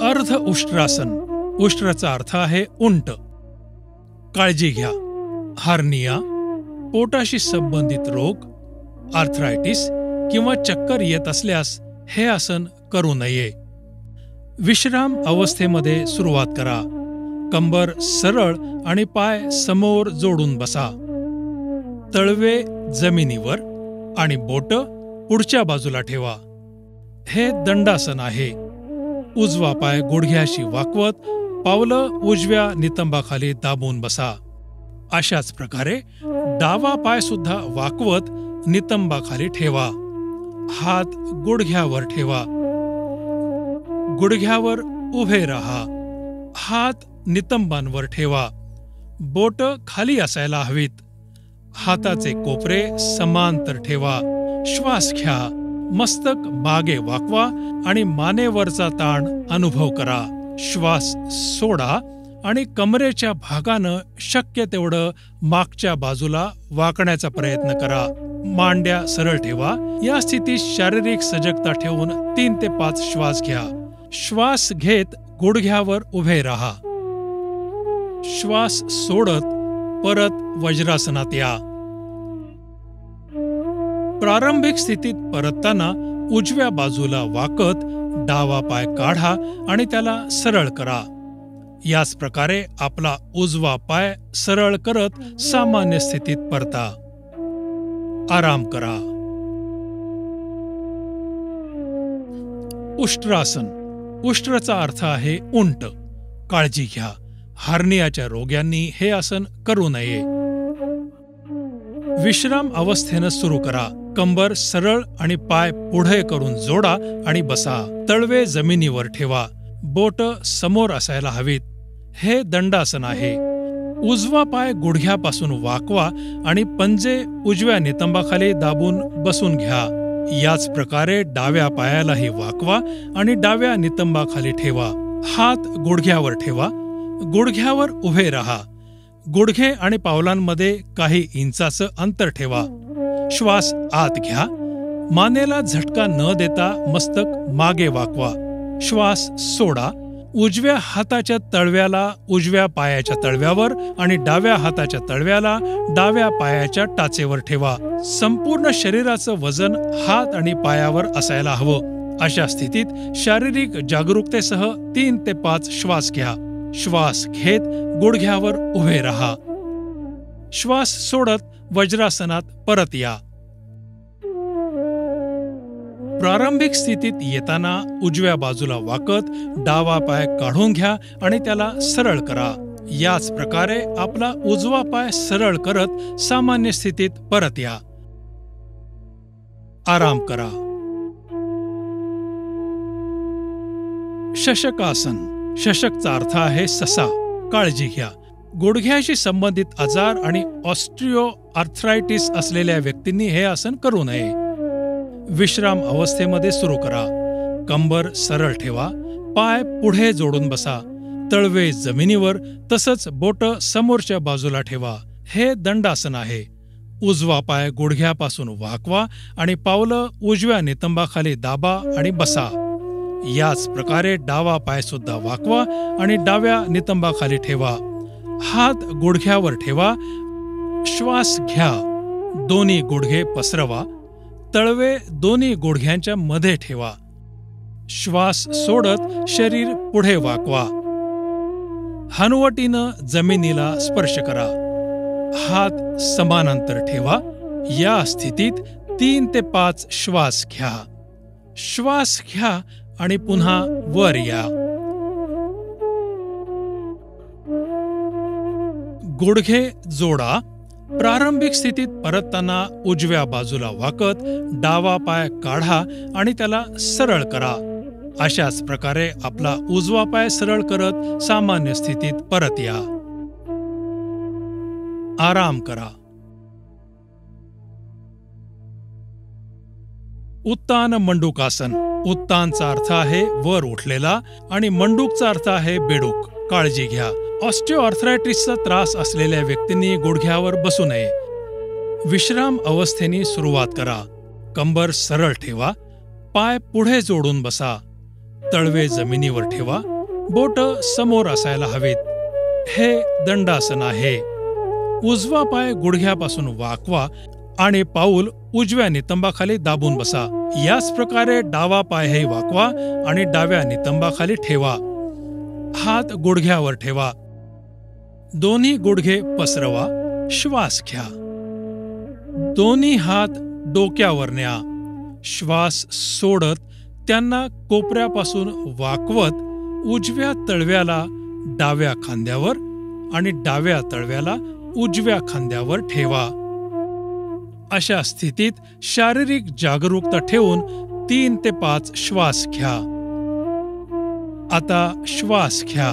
अर्ध उष्ट्रासन. उष्ट्राचा अर्थ आहे उंट. काळजी घ्या. हार्निया, पोटाशी संबंधित रोग, आर्थरायटिस किंवा चक्कर येत असल्यास हे आसन करू नये. विश्राम अवस्थेमध्ये सुरुवात करा. कंबर सरळ आणि पाय समोर जोडून बसा. तळवे जमिनीवर आणि बोट पुढच्या बाजूला ठेवा. हे दंडासन आहे. उजवा पाय गुडघ्याशी वाकवत पावलं उजव्या नितंबाखाली दाबून बसा. अशाच प्रकारे डावा पाय सुद्धा वाकवत नितंबाखाली ठेवा. हात गुडघ्यावर ठेवा. गुडघ्यावर उभे राहा. हात नितंबांवर ठेवा. बोट खाली असायला हवीत. हाताचे कोपरे समांतर ठेवा. श्वास घ्या. मस्तक मागे वाकवा आणि मानेवरचा ताण अनुभव करा. श्वास सोडा आणि कमरेच्या भागानं शक्य तेवढं मागच्या बाजूला वाकण्याचा प्रयत्न करा. मांड्या सरळ ठेवा. या स्थितीत शारीरिक सजगता ठेवून 3 ते 5 श्वास घ्या. श्वास घेत गुडघ्यावर उभे राहा. श्वास सोडत परत वज्रासनात या. प्रारंभिक स्थितीत परतताना उजव्या बाजूला वाकत डावा पाय काढा आणि त्याला सरळ करा. याच प्रकारे आपला उजवा पाय सरळ करत सामान्य स्थितीत परता. आराम करा. उष्ट्रासन. उष्ट्रचा अर्थ आहे उंट. काळजी घ्या, हार्नियाच्या रोग्यांनी हे आसन करू नये. विश्राम अवस्थेनं सुरू करा. कंबर सरळ आणि पाय पुढे करून जोडा आणि बसा. तळवे जमिनीवर ठेवा. बोट समोर असायला हवीत. हे दंडासन आहे. उजवा पाय गुडघ्यापासून वाकवा आणि पंजे उजव्या नितंबाखाली दाबून बसून घ्या. याच प्रकारे डाव्या पायालाही वाकवा आणि डाव्या नितंबाखाली ठेवा. हात गुडघ्यावर ठेवा. गुडघ्यावर उभे राहा. गुडघे आणि पावलांमध्ये काही इंचाचं अंतर ठेवा. श्वास आत घ्या. मानेला झटका न देता मस्तक मागे वाकवा. श्वास सोडा. उजव्या हाताच्या तळव्याला उजव्या पायाच्या तळव्यावर आणि डाव्या हाताच्या तळव्याला डाव्या पायाच्या टाचेवर ठेवा. संपूर्ण शरीराचं वजन हात आणि पायावर असायला हवं. अशा स्थितीत शारीरिक जागरूकतेसह 3 ते 5 श्वास घ्या. श्वास घेत गुडघ्यावर उभे राहा. श्वास सोडत वज्रासनात परत या. प्रारंभिक स्थितीत येताना उजव्या बाजूला वाकत डावा पाय काढून घ्या आणि त्याला सरळ करा. याच प्रकारे आपला उजवा पाय सरळ करत सामान्य स्थितीत परत या. आराम करा. शशकासन. शशकचा अर्थ आहे ससा. काळजी घ्या. गुडघ्याशी संबंधित आजार आणि ऑस्ट्रिओ आर्थरायटिस असलेल्या व्यक्तींनी हे आसन करू नये. विश्राम अवस्थेमध्ये सुरू करा. कंबर सरळ ठेवा. पाय पुढे जोडून बसा. तळवे जमिनीवर तसंच बोट समोरच्या बाजूला ठेवा. हे दंडासन आहे. उजवा पाय गुडघ्यापासून वाकवा आणि पावलं उजव्या नितंबाखाली दाबा आणि बसा. याच प्रकारे डावा पाय सुद्धा वाकवा आणि डाव्या नितंबाखाली ठेवा. हात गुडघ्यावर ठेवा. श्वास घ्या. दोन्ही गुडघे पसरवा. तळवे दोन्ही गुडघ्यांच्या मध्ये ठेवा. श्वास सोडत शरीर पुढे वाकवा. हनुवटीनं जमिनीला स्पर्श करा. हात समानांतर ठेवा. या स्थितीत 3 ते 5 श्वास घ्या. श्वास घ्या आणि पुन्हा वर या. गुडघे जोडा. प्रारंभिक स्थितीत परतताना उजव्या बाजूला वाकत डावा पाय काढा आणि त्याला सरळ करा. अशाच प्रकारे आपला उजवा पाय सरळ करत सामान्य स्थितीत परत या. आराम करा. उत्तान मंडूकासन. उत्तानचा अर्थ आहे वर उठलेला आणि मंडूकचा अर्थ आहे बेडूक. काळजी घ्या. ऑस्टिओआर्थरायटिसचा त्रास असलेल्या व्यक्तींनी गुडघ्यावर बसू नये. विश्राम अवस्थेने सुरुवात करा. कंबर सरळ ठेवा. पाय पुढे जोडून बसा. तळवे जमिनीवर ठेवा. बोट समोर असायला हवीत. हे दंडासन आहे. उजवा पाय गुडघ्यापासून वाकवा आणि पाऊल उजव्या नितंबाखाली दाबून बसा. याच प्रकारे डावा पायही वाकवा आणि डाव्या नितंबाखाली ठेवा. हात गुडघ्यावर ठेवा. दोन्ही गुडघे पसरवा. श्वास घ्या. दोन्ही हात डोक्यावर न्या. श्वास सोडत त्यांना कोपऱ्यापासून वाकवत उजव्या तळव्याला डाव्या खांद्यावर आणि डाव्या तळव्याला उजव्या खांद्यावर ठेवा. अशा स्थितीत शारीरिक जागरूकता ठेवून 3 ते 5 श्वास घ्या. आता श्वास घ्या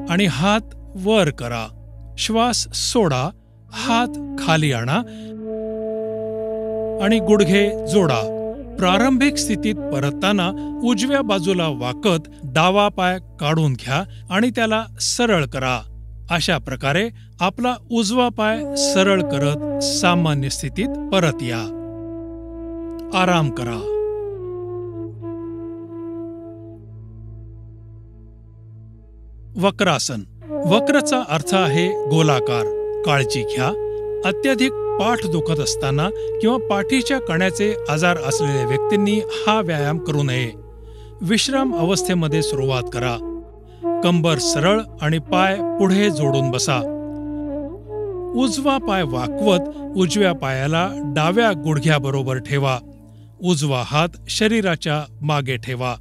आणि हात वर करा. श्वास सोडा. हात खाली आणा आणि गुडघे जोडा. प्रारंभिक स्थितीत परतताना उजव्या बाजूला वाकत डावा पाय काढून घ्या आणि त्याला सरळ करा. अशा प्रकारे आपला उजवा पाय सरळ करत सामान्य स्थितीत परत या. आराम करा. वक्रासन. वक्रचा अर्थ आहे गोलाकार. काळजी घ्या, अत्याधिक पाठ दुखत असताना किंवा पाठीच्या कण्याचे आजार असलेल्या व्यक्तींनी हा व्यायाम करू नये. विश्राम अवस्थेमध्ये सुरुवात करा. कंबर सरळ आणि पाय पुढे जोडून बसा. उजवा पाय वाकवत उजव्या पायाला डाव्या गुडघ्याबरोबर ठेवा. उजवा हात शरीराच्या मागे ठेवा.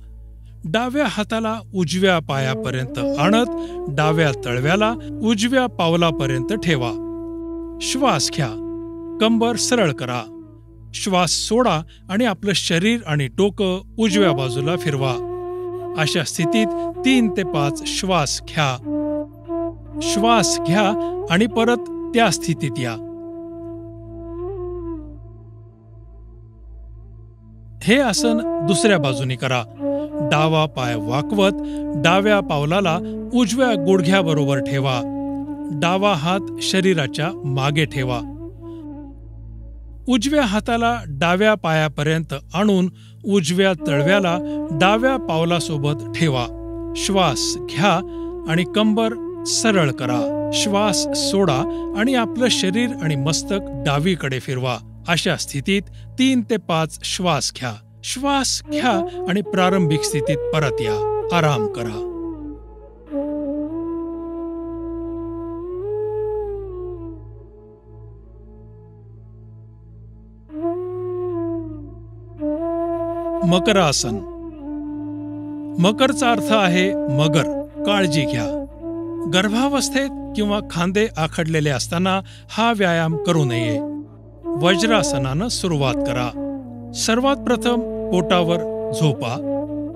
डाव्या हाताला उजव्या पायापर्यंत आणत डाव्या तळव्याला उजव्या पावलापर्यंत ठेवा. श्वास घ्या. कंबर सरळ करा. श्वास सोडा आणि आपलं शरीर आणि डोकं उजव्या बाजूला फिरवा. अशा स्थितीत 3 ते 5 श्वास घ्या. श्वास घ्या आणि परत त्या स्थितीत या. हे आसन दुसऱ्या बाजूने करा. डावा पाय वाकवत डाव्या पावलाला उजव्या गुडघ्याबरोबर ठेवा. डावा हात शरीराच्या मागे ठेवा. उजव्या हाताला डाव्या पायापर्यंत आणून उजव्या तळव्याला डाव्या पावलासोबत ठेवा. श्वास घ्या आणि कंबर सरळ करा. श्वास सोडा आणि आपलं शरीर आणि मस्तक डावीकडे फिरवा. अशा स्थितीत 3 ते 5 श्वास घ्या. श्वास घ्या आणि प्रारंभिक स्थितीत परत या. आराम करा. मकरासन. मकरचा अर्थ आहे मगर. काळजी घ्या. गर्भावस्थेत किंवा खांदे आखडलेले असताना हा व्यायाम करू नये. वज्रासनानं सुरुवात करा. सर्वात प्रथम पोटावर झोपा.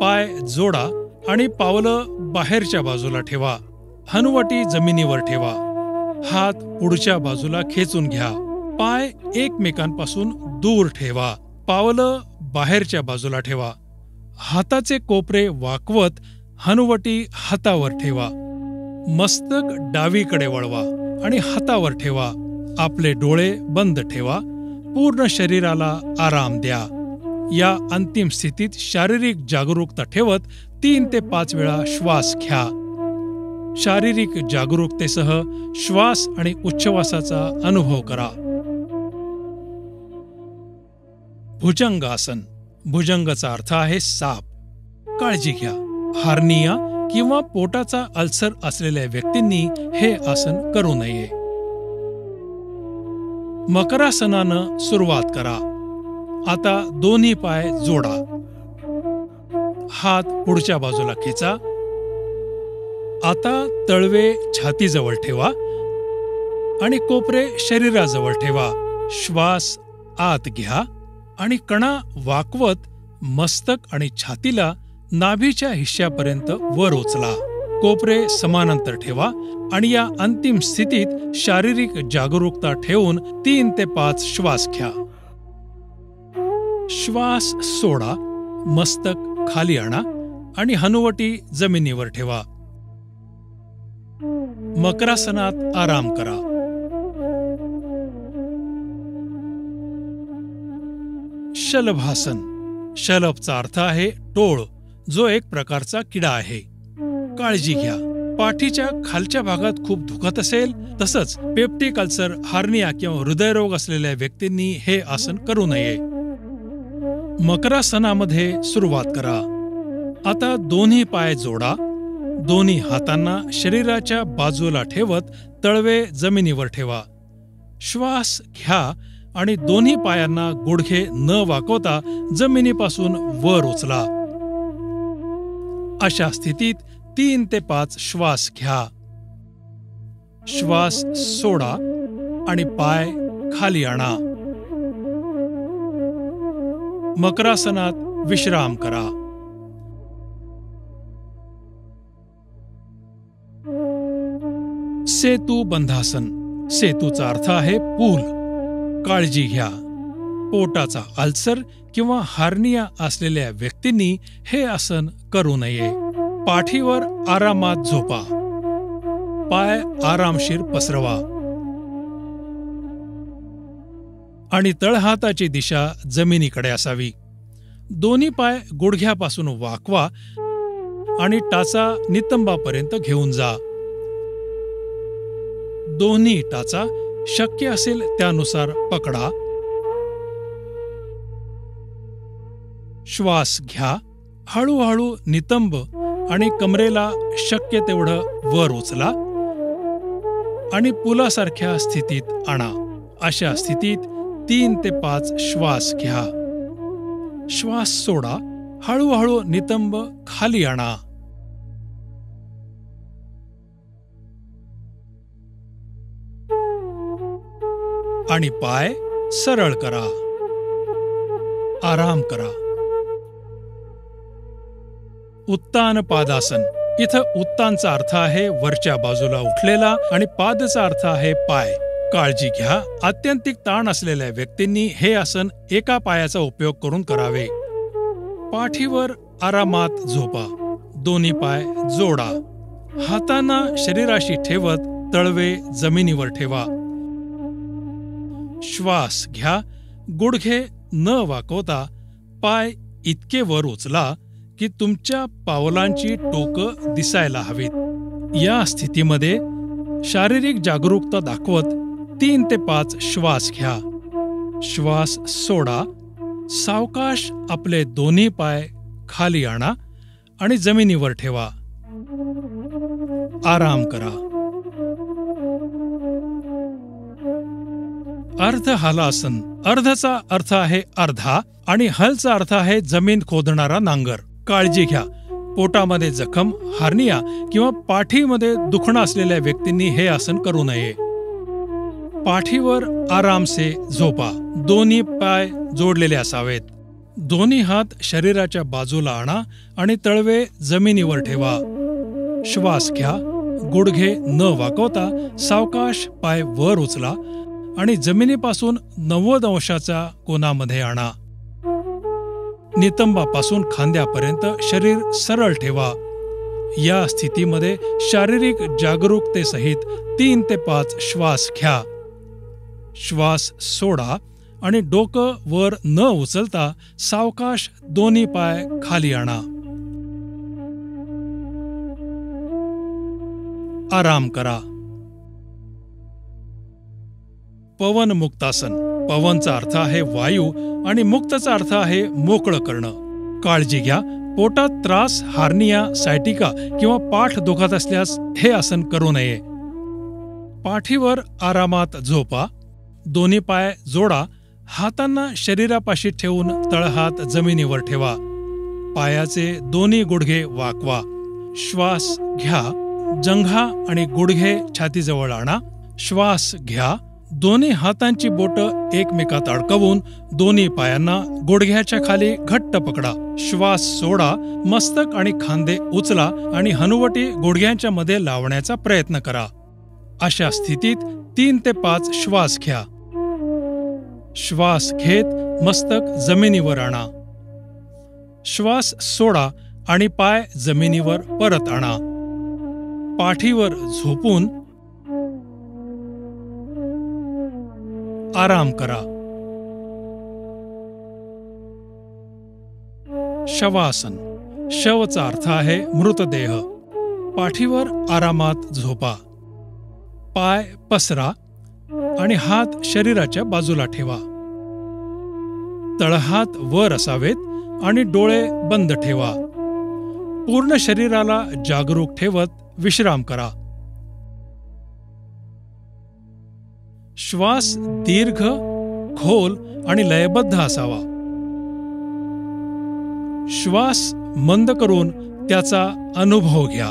पाय जोडा आणि पावलं बाहेरच्या बाजूला ठेवा. हनुवटी जमिनीवर ठेवा. हात पुढच्या बाजूला खेचून घ्या. पाय एकमेकांपासून दूर ठेवा. पावलं बाहेरच्या बाजूला ठेवा. हाताचे कोपरे वाकवत हनुवटी हातावर ठेवा. मस्तक डावीकडे वळवा आणि हातावर ठेवा. आपले डोळे बंद ठेवा. पूर्ण शरीराला आराम द्या. या अंतिम स्थितीत शारीरिक जागरूकता ठेवत 3 ते 5 वेळा श्वास घ्या. शारीरिक जागरूकतेसह श्वास आणि उच्छवासाचा अनुभव करा. भुजंगासन. भुजंगचा अर्थ आहे साप. काळजी घ्या. हार्निया किंवा पोटाचा अल्सर असलेल्या व्यक्तींनी हे आसन करू नये. मकरासनानं सुरुवात करा. आता दोन्ही पाय जोडा. हात पुढच्या बाजूला खेचा. आता तळवे छातीजवळ ठेवा आणि कोपरे शरीराजवळ ठेवा. श्वास आत घ्या आणि कणा वाकवत मस्तक आणि छातीला नाभीच्या हिश्श्यापर्यंत वर उचला. कोपरे समांतर ठेवा आणि या अंतिम स्थितीत शारीरिक जागरूकता ठेवून 3 ते 5 श्वास घ्या. श्वास सोडा. मस्तक खाली आणा आणि हनुवटी जमिनीवर ठेवा. मकरासनात आराम करा. शलभासन. शलभचा अर्थ आहे टोळ, जो एक प्रकारचा किडा आहे. काळजी घ्या. पाठीच्या खालच्या भागात खूप दुखत असेल, तसंच पेप्टिक अल्सर, हार्निया किंवा हृदयरोग असलेल्या व्यक्तींनी हे आसन करू नये. मकरासनामध्ये सुरुवात करा. आता दोन्ही पाय जोडा. दोन्ही हातांना शरीराच्या बाजूला ठेवत तळवे जमिनीवर ठेवा. श्वास घ्या आणि दोन्ही पायांना गुडघे न वाकवता जमिनीपासून वर उचला. अशा स्थितीत 3 ते 5 श्वास घ्या. श्वास सोडा आणि पाय खाली आणा. मकरासनात विश्राम करा. सेतू बंधासन. सेतूचा अर्थ आहे पूल. काळजी घ्या. पोटाचा अल्सर किंवा हार्निया असलेल्या व्यक्तींनी हे आसन करू नये. पाठीवर आरामात झोपा. पाय आरामशीर पसरवा आणि तळहाताची दिशा जमिनीकडे असावी. दोन्ही पाय गुडघ्यापासून वाकवा आणि टाचा नितंबापर्यंत घेऊन जा. दोन्ही टाचा शक्य असेल त्यानुसार पकडा. श्वास घ्या. हळूहळू नितंब आणि कमरेला शक्य तेवढं वर उचला आणि पुलासारख्या स्थितीत आणा. अशा स्थितीत 3 ते 5 श्वास घ्या. श्वास सोडा. हळूहळू नितंब खाली आणा. आणि पाय सरळ करा. आराम करा. उत्तान पादासन. इथं उत्तानचा अर्थ आहे वरच्या बाजूला उठलेला आणि पादचा अर्थ आहे पाय. काळजी घ्या, आत्यंतिक ताण असलेल्या व्यक्तींनी हे आसन एका पायाचा उपयोग करून करावे. पाठीवर आरामात झोपा. दोन्ही पाय जोडा. हातांना शरीराशी ठेवत तळवे जमिनीवर ठेवा. श्वास घ्या. गुडघे न वाकवता पाय इतके वर उचला की तुमच्या पावलांची टोकं दिसायला हवीत. या स्थितीमध्ये शारीरिक जागरूकता दाखवत 3 ते 5 श्वास घ्या. श्वास सोडा. सावकाश आपले दोन्ही पाय खाली आणा आणि जमिनीवर ठेवा. आराम करा. अर्ध हलासन. अर्धचा अर्थ आहे अर्धा आणि हलचा अर्थ आहे जमीन खोदणारा नांगर. काळजी घ्या, पोटामध्ये जखम, हार्निया किंवा पाठीमध्ये दुखणं असलेल्या व्यक्तींनी हे आसन करू नये. पाठीवर आरामसे झोपा. दोन्ही पाय जोडलेले असावेत. दोन्ही हात शरीराच्या बाजूला आणा आणि तळवे जमिनीवर ठेवा. श्वास घ्या. गुडघे न वाकवता सावकाश पाय वर उचला आणि जमिनीपासून 90 अंशाच्या कोनामध्ये आणा. नितंबापासून खांद्यापर्यंत शरीर सरळ ठेवा. या स्थितीमध्ये शारीरिक जागरूकतेसहित 3 ते 5 श्वास घ्या. श्वास सोडा आणि डोकं वर न उचलता सावकाश दोन्ही पाय खाली आणा. आराम करा. पवन मुक्तासन. पवनचा अर्थ आहे वायू आणि मुक्तचा अर्थ आहे मोकळं करणं. काळजी घ्या, पोटात त्रास, हार्निया, सायटिका किंवा पाठ दुखत असल्यास हे आसन करू नये. पाठीवर आरामात झोपा. दोन्ही पाय जोडा. हातांना शरीरापाशी ठेवून तळहात जमिनीवर ठेवा. पायाचे दोन्ही गुडघे वाकवा. श्वास घ्या. जंघा आणि गुडघे छातीजवळ आणा. श्वास घ्या. दोन्ही हातांची बोटं एकमेकात अडकवून दोन्ही पायांना गुडघ्याच्या खाली घट्ट पकडा. श्वास सोडा. मस्तक आणि खांदे उचला आणि हनुवटी गुडघ्यांच्या मध्ये लावण्याचा प्रयत्न करा. अशा स्थितीत 3 ते 5 श्वास घ्या. श्वास घेत मस्तक जमिनीवर आणा. श्वास सोडा आणि पाय जमिनीवर परत आणा. पाठीवर झोपून आराम करा. शवासन. शवचा अर्थ आहे मृतदेह. पाठीवर आरामात झोपा. पाय पसरा आणि हात शरीराच्या बाजूला ठेवा. तळहात वर असावेत आणि डोळे बंद ठेवा. पूर्ण शरीराला जागरूक ठेवत विश्राम करा. श्वास दीर्घ, खोल आणि लयबद्ध असावा. श्वास मंद करून त्याचा अनुभव घ्या.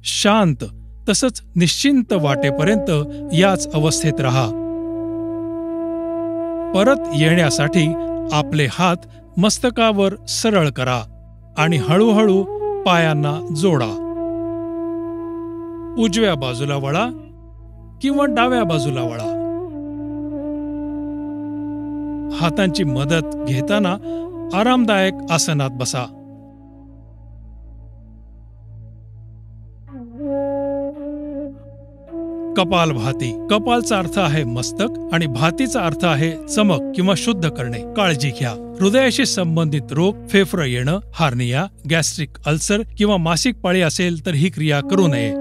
शांत तसंच निश्चिंत वाटेपर्यंत याच अवस्थेत राहा. परत येण्यासाठी आपले हात मस्तकावर सरळ करा आणि हळूहळू पायांना जोडा. उजव्या बाजूला वळा किंवा डाव्या बाजूला वळा. हातांची मदत घेताना आरामदायक आसनात बसा. कपालभाती. कपालचा अर्थ आहे मस्तक आणि भातीचा अर्थ आहे चमक किंवा शुद्ध करणे. काळजी घ्या. हृदयाशी संबंधित रोग, फेफरं येणं, हार्निया, गॅस्ट्रिक अल्सर किंवा मासिक पाळी असेल तर ही क्रिया करू नये.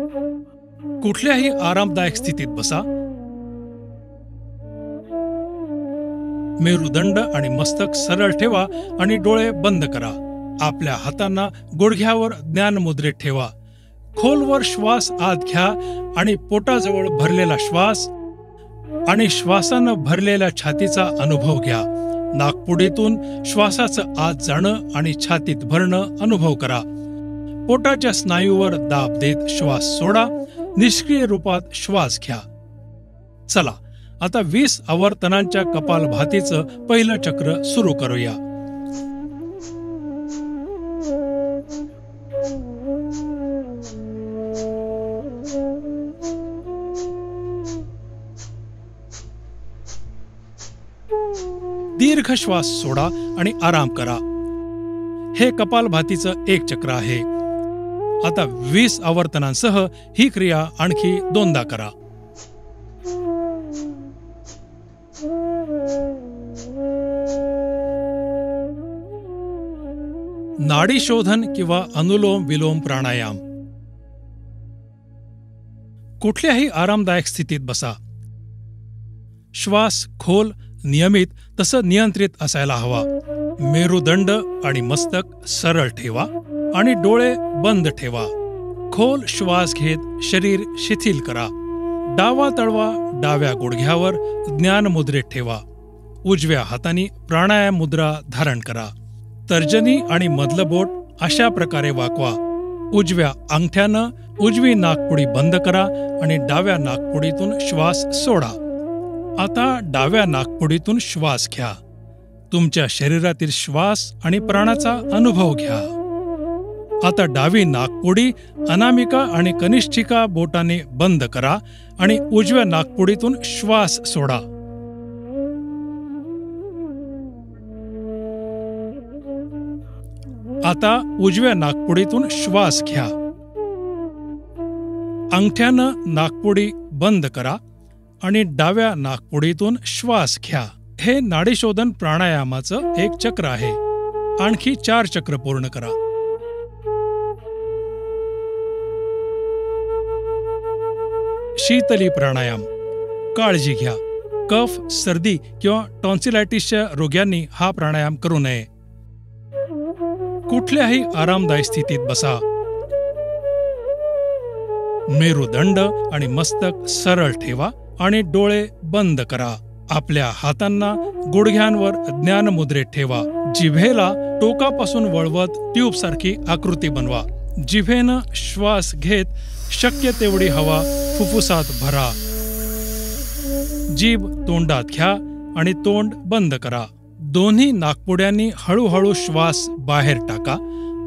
कुठल्याही आरामदायक स्थितीत बसा. मेरुदंड आणि मस्तक सरळ ठेवा आणि डोळे बंद करा. आपल्या हातांना गुडघ्यावर ज्ञान मुद्रेत ठेवा. खोलवर श्वास आत घ्या आणि पोटाजवळ भरलेला श्वास आणि श्वासानं भरलेल्या छातीचा अनुभव घ्या. नाकपुडीतून श्वासाचं आत जाणं आणि छातीत भरणं अनुभव करा. पोटाच्या स्नायूवर दाब देत श्वास सोडा. निष्क्रिय रूपात श्वास घ्या. चला आता 20 आवर्तनांच्या कपालभातीचं पहिलं चक्र सुरू करूया. दीर्घ श्वास सोडा आणि आराम करा. हे कपालभातीचं एक चक्र आहे. आता 20 आवर्तनांसह ही क्रिया आणखी 2दा करा. नाडी शोधन किंवा अनुलोम विलोम प्राणायाम. कुठल्याही आरामदायक स्थितीत बसा. श्वास खोल, नियमित तसं नियंत्रित असायला हवा. मेरुदंड आणि मस्तक सरळ ठेवा आणि डोळे बंद ठेवा. खोल श्वास घेत शरीर शिथिल करा. डावा तळवा डाव्या गुडघ्यावर ज्ञान मुद्रेत ठेवा. उजव्या हाताने प्राणायाम मुद्रा धारण करा. तर्जनी आणि मधलं बोट अशा प्रकारे वाकवा. उजव्या अंगठ्यानं उजवी नाकपुडी बंद करा आणि डाव्या नाकपुडीतून श्वास सोडा. आता डाव्या नाकपुडीतून श्वास घ्या. तुमच्या शरीरातील श्वास आणि प्राणाचा अनुभव घ्या. आता डावी नाकपुडी अनामिका आणि कनिष्ठिका बोटाने बंद करा आणि उजव्या नाकपुडीतून श्वास सोडा. आता उजव्या नाकपुडीतून श्वास घ्या. अंगठ्यानं नाकपुडी बंद करा आणि डाव्या नाकपुडीतून श्वास घ्या. हे नाडीशोधन प्राणायामाचं एक चक्र आहे. आणखी 4 चक्र पूर्ण करा. शीतली प्राणायाम. काळजी घ्या. कफ, सर्दी किंवा टॉन्सिलायटिसच्या रोग्यांनी हा प्राणायाम करू नये. कुठल्याही आरामदायी स्थितीत बसा. मेरुदंड आणि मस्तक सरळ ठेवा आणि डोळे बंद करा. आपल्या हातांना गुडघ्यांवर ज्ञान मुद्रेत ठेवा. जिभेला टोकापासून वळवत ट्यूबसारखी आकृती बनवा. जिभेनं श्वास घेत शक्य तेवढी हवा फुफ्फुसात भरा. जीभ तोंडात घ्या आणि तोंड बंद करा. दोन्ही नाकपुड्यांनी हळूहळू श्वास बाहेर टाका.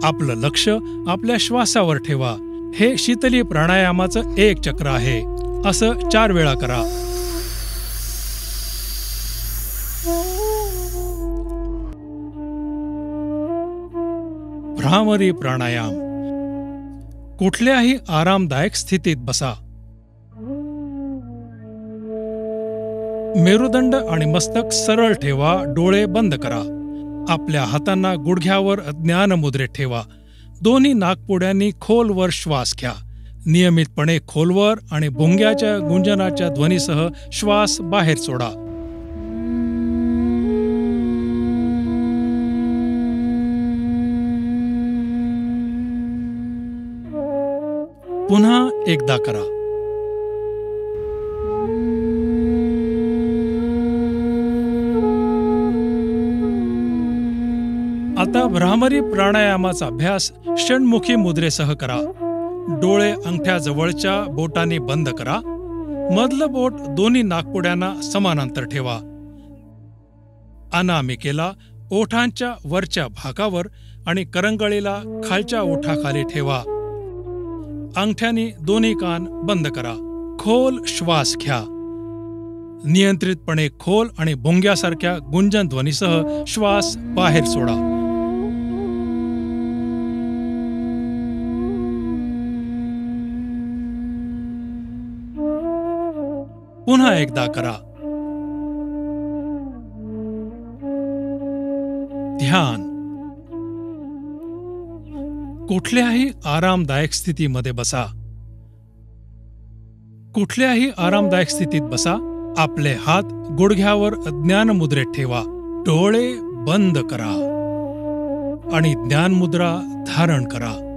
आपलं लक्ष आपल्या श्वासावर ठेवा. हे शीतली प्राणायामाचं एक चक्र आहे. असं 4 वेळा करा. भ्रामरी प्राणायाम. कुठल्याही आरामदायक स्थितीत बसा. मेरुदंड आणि मस्तक सरळ ठेवा. डोळे बंद करा. आपल्या हातांना गुडघ्यावर ज्ञान मुद्रेत ठेवा. दोन्ही नाकपुड्यांनी खोलवर श्वास घ्या. नियमितपणे खोलवर आणि भुंग्याच्या गुंजनाच्या ध्वनीसह श्वास बाहेर सोडा. पुन्हा एकदा करा. आता भ्रामरी प्राणायामाचा अभ्यास षण्मुखी मुद्रेसह करा. डोळे अंगठ्याजवळच्या बोटाने बंद करा. मधलं बोट दोन्ही नाकपुड्यांना समांतर ठेवा. अनामिकेला ओठांच्या वरच्या भागावर आणि करंगळीला खालच्या ओठाखाली ठेवा. अंगठ्याने दोन्ही कान बंद करा. खोल श्वास घ्या. नियंत्रितपणे खोल आणि भोंग्यासारख्या गुंजन ध्वनीसह श्वास बाहेर सोडा. पुन्हा एकदा करा. ध्यान. कुठल्याही आरामदायक स्थितीमध्ये बसा. कुठल्याही आरामदायक स्थितीत बसा. आपले हात गुडघ्यावर ज्ञान मुद्रेत ठेवा. डोळे बंद करा आणि ज्ञान मुद्रा धारण करा.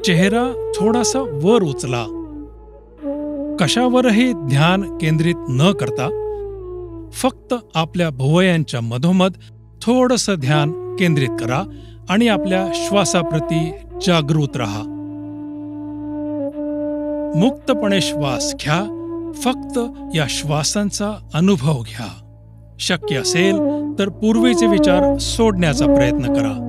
चेहरा थोडासा वर उचला. कशावरही ध्यान केंद्रित न करता फक्त आपल्या भुवयांच्या मधोमध थोडंसं ध्यान केंद्रित करा आणि आपल्या श्वासाप्रती जागृत राहा. मुक्तपणे श्वास घ्या. फक्त या श्वासांचा अनुभव घ्या. शक्य असेल तर पूर्वीचे विचार सोडण्याचा प्रयत्न करा.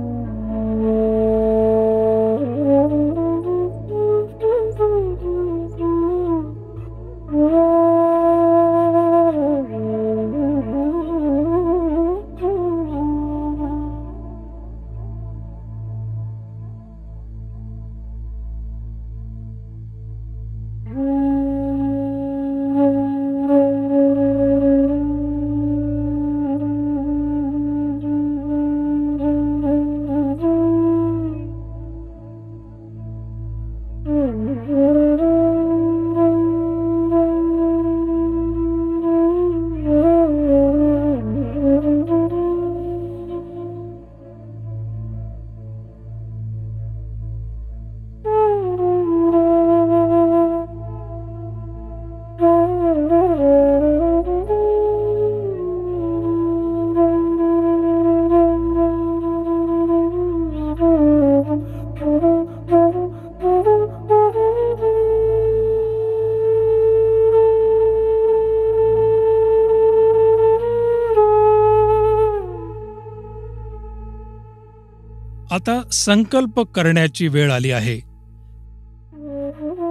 आता संकल्प करण्याची वेळ आली आहे.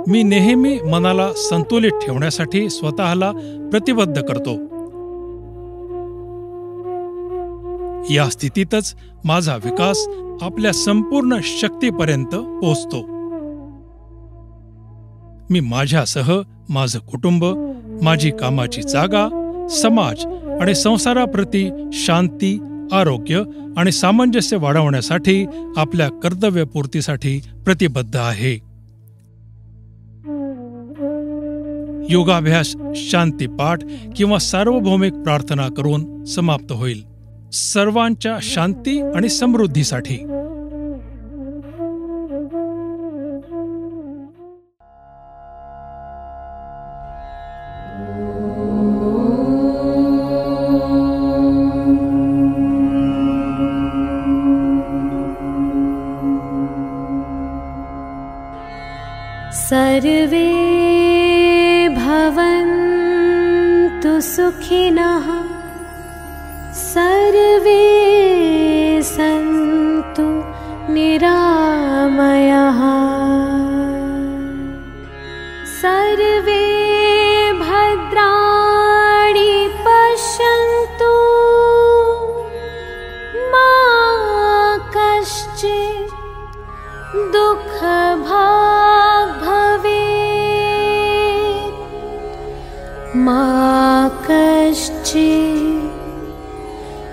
मी नेहमी मनाला संतुलित ठेवण्यासाठी स्वतःला प्रतिबद्ध करतो. या स्थितीतच माझा विकास आपल्या संपूर्ण शक्तीपर्यंत पोहोचतो. मी माझ्यासह माझं कुटुंब, माझी कामाची जागा, समाज आणि संसाराप्रती शांती, आरोग्य आणि सामंजस्य वाढवण्यासाठी आपल्या कर्तव्यपूर्तीसाठी प्रतिबद्ध आहे. योगाभ्यास शांतीपाठ किंवा सार्वभौमिक प्रार्थना करून समाप्त होईल. सर्वांच्या शांती आणि समृद्धीसाठी. सर्वे भवन्तु सुखिनः, सर्वे सन्तु निरामयाः, सर्वे भद्राणि पश्यन्तु, मा कश्चित् दुःखभाग् भवेत्, मा कश्चित्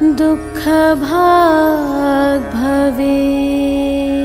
दुःखभाग् भवेत्.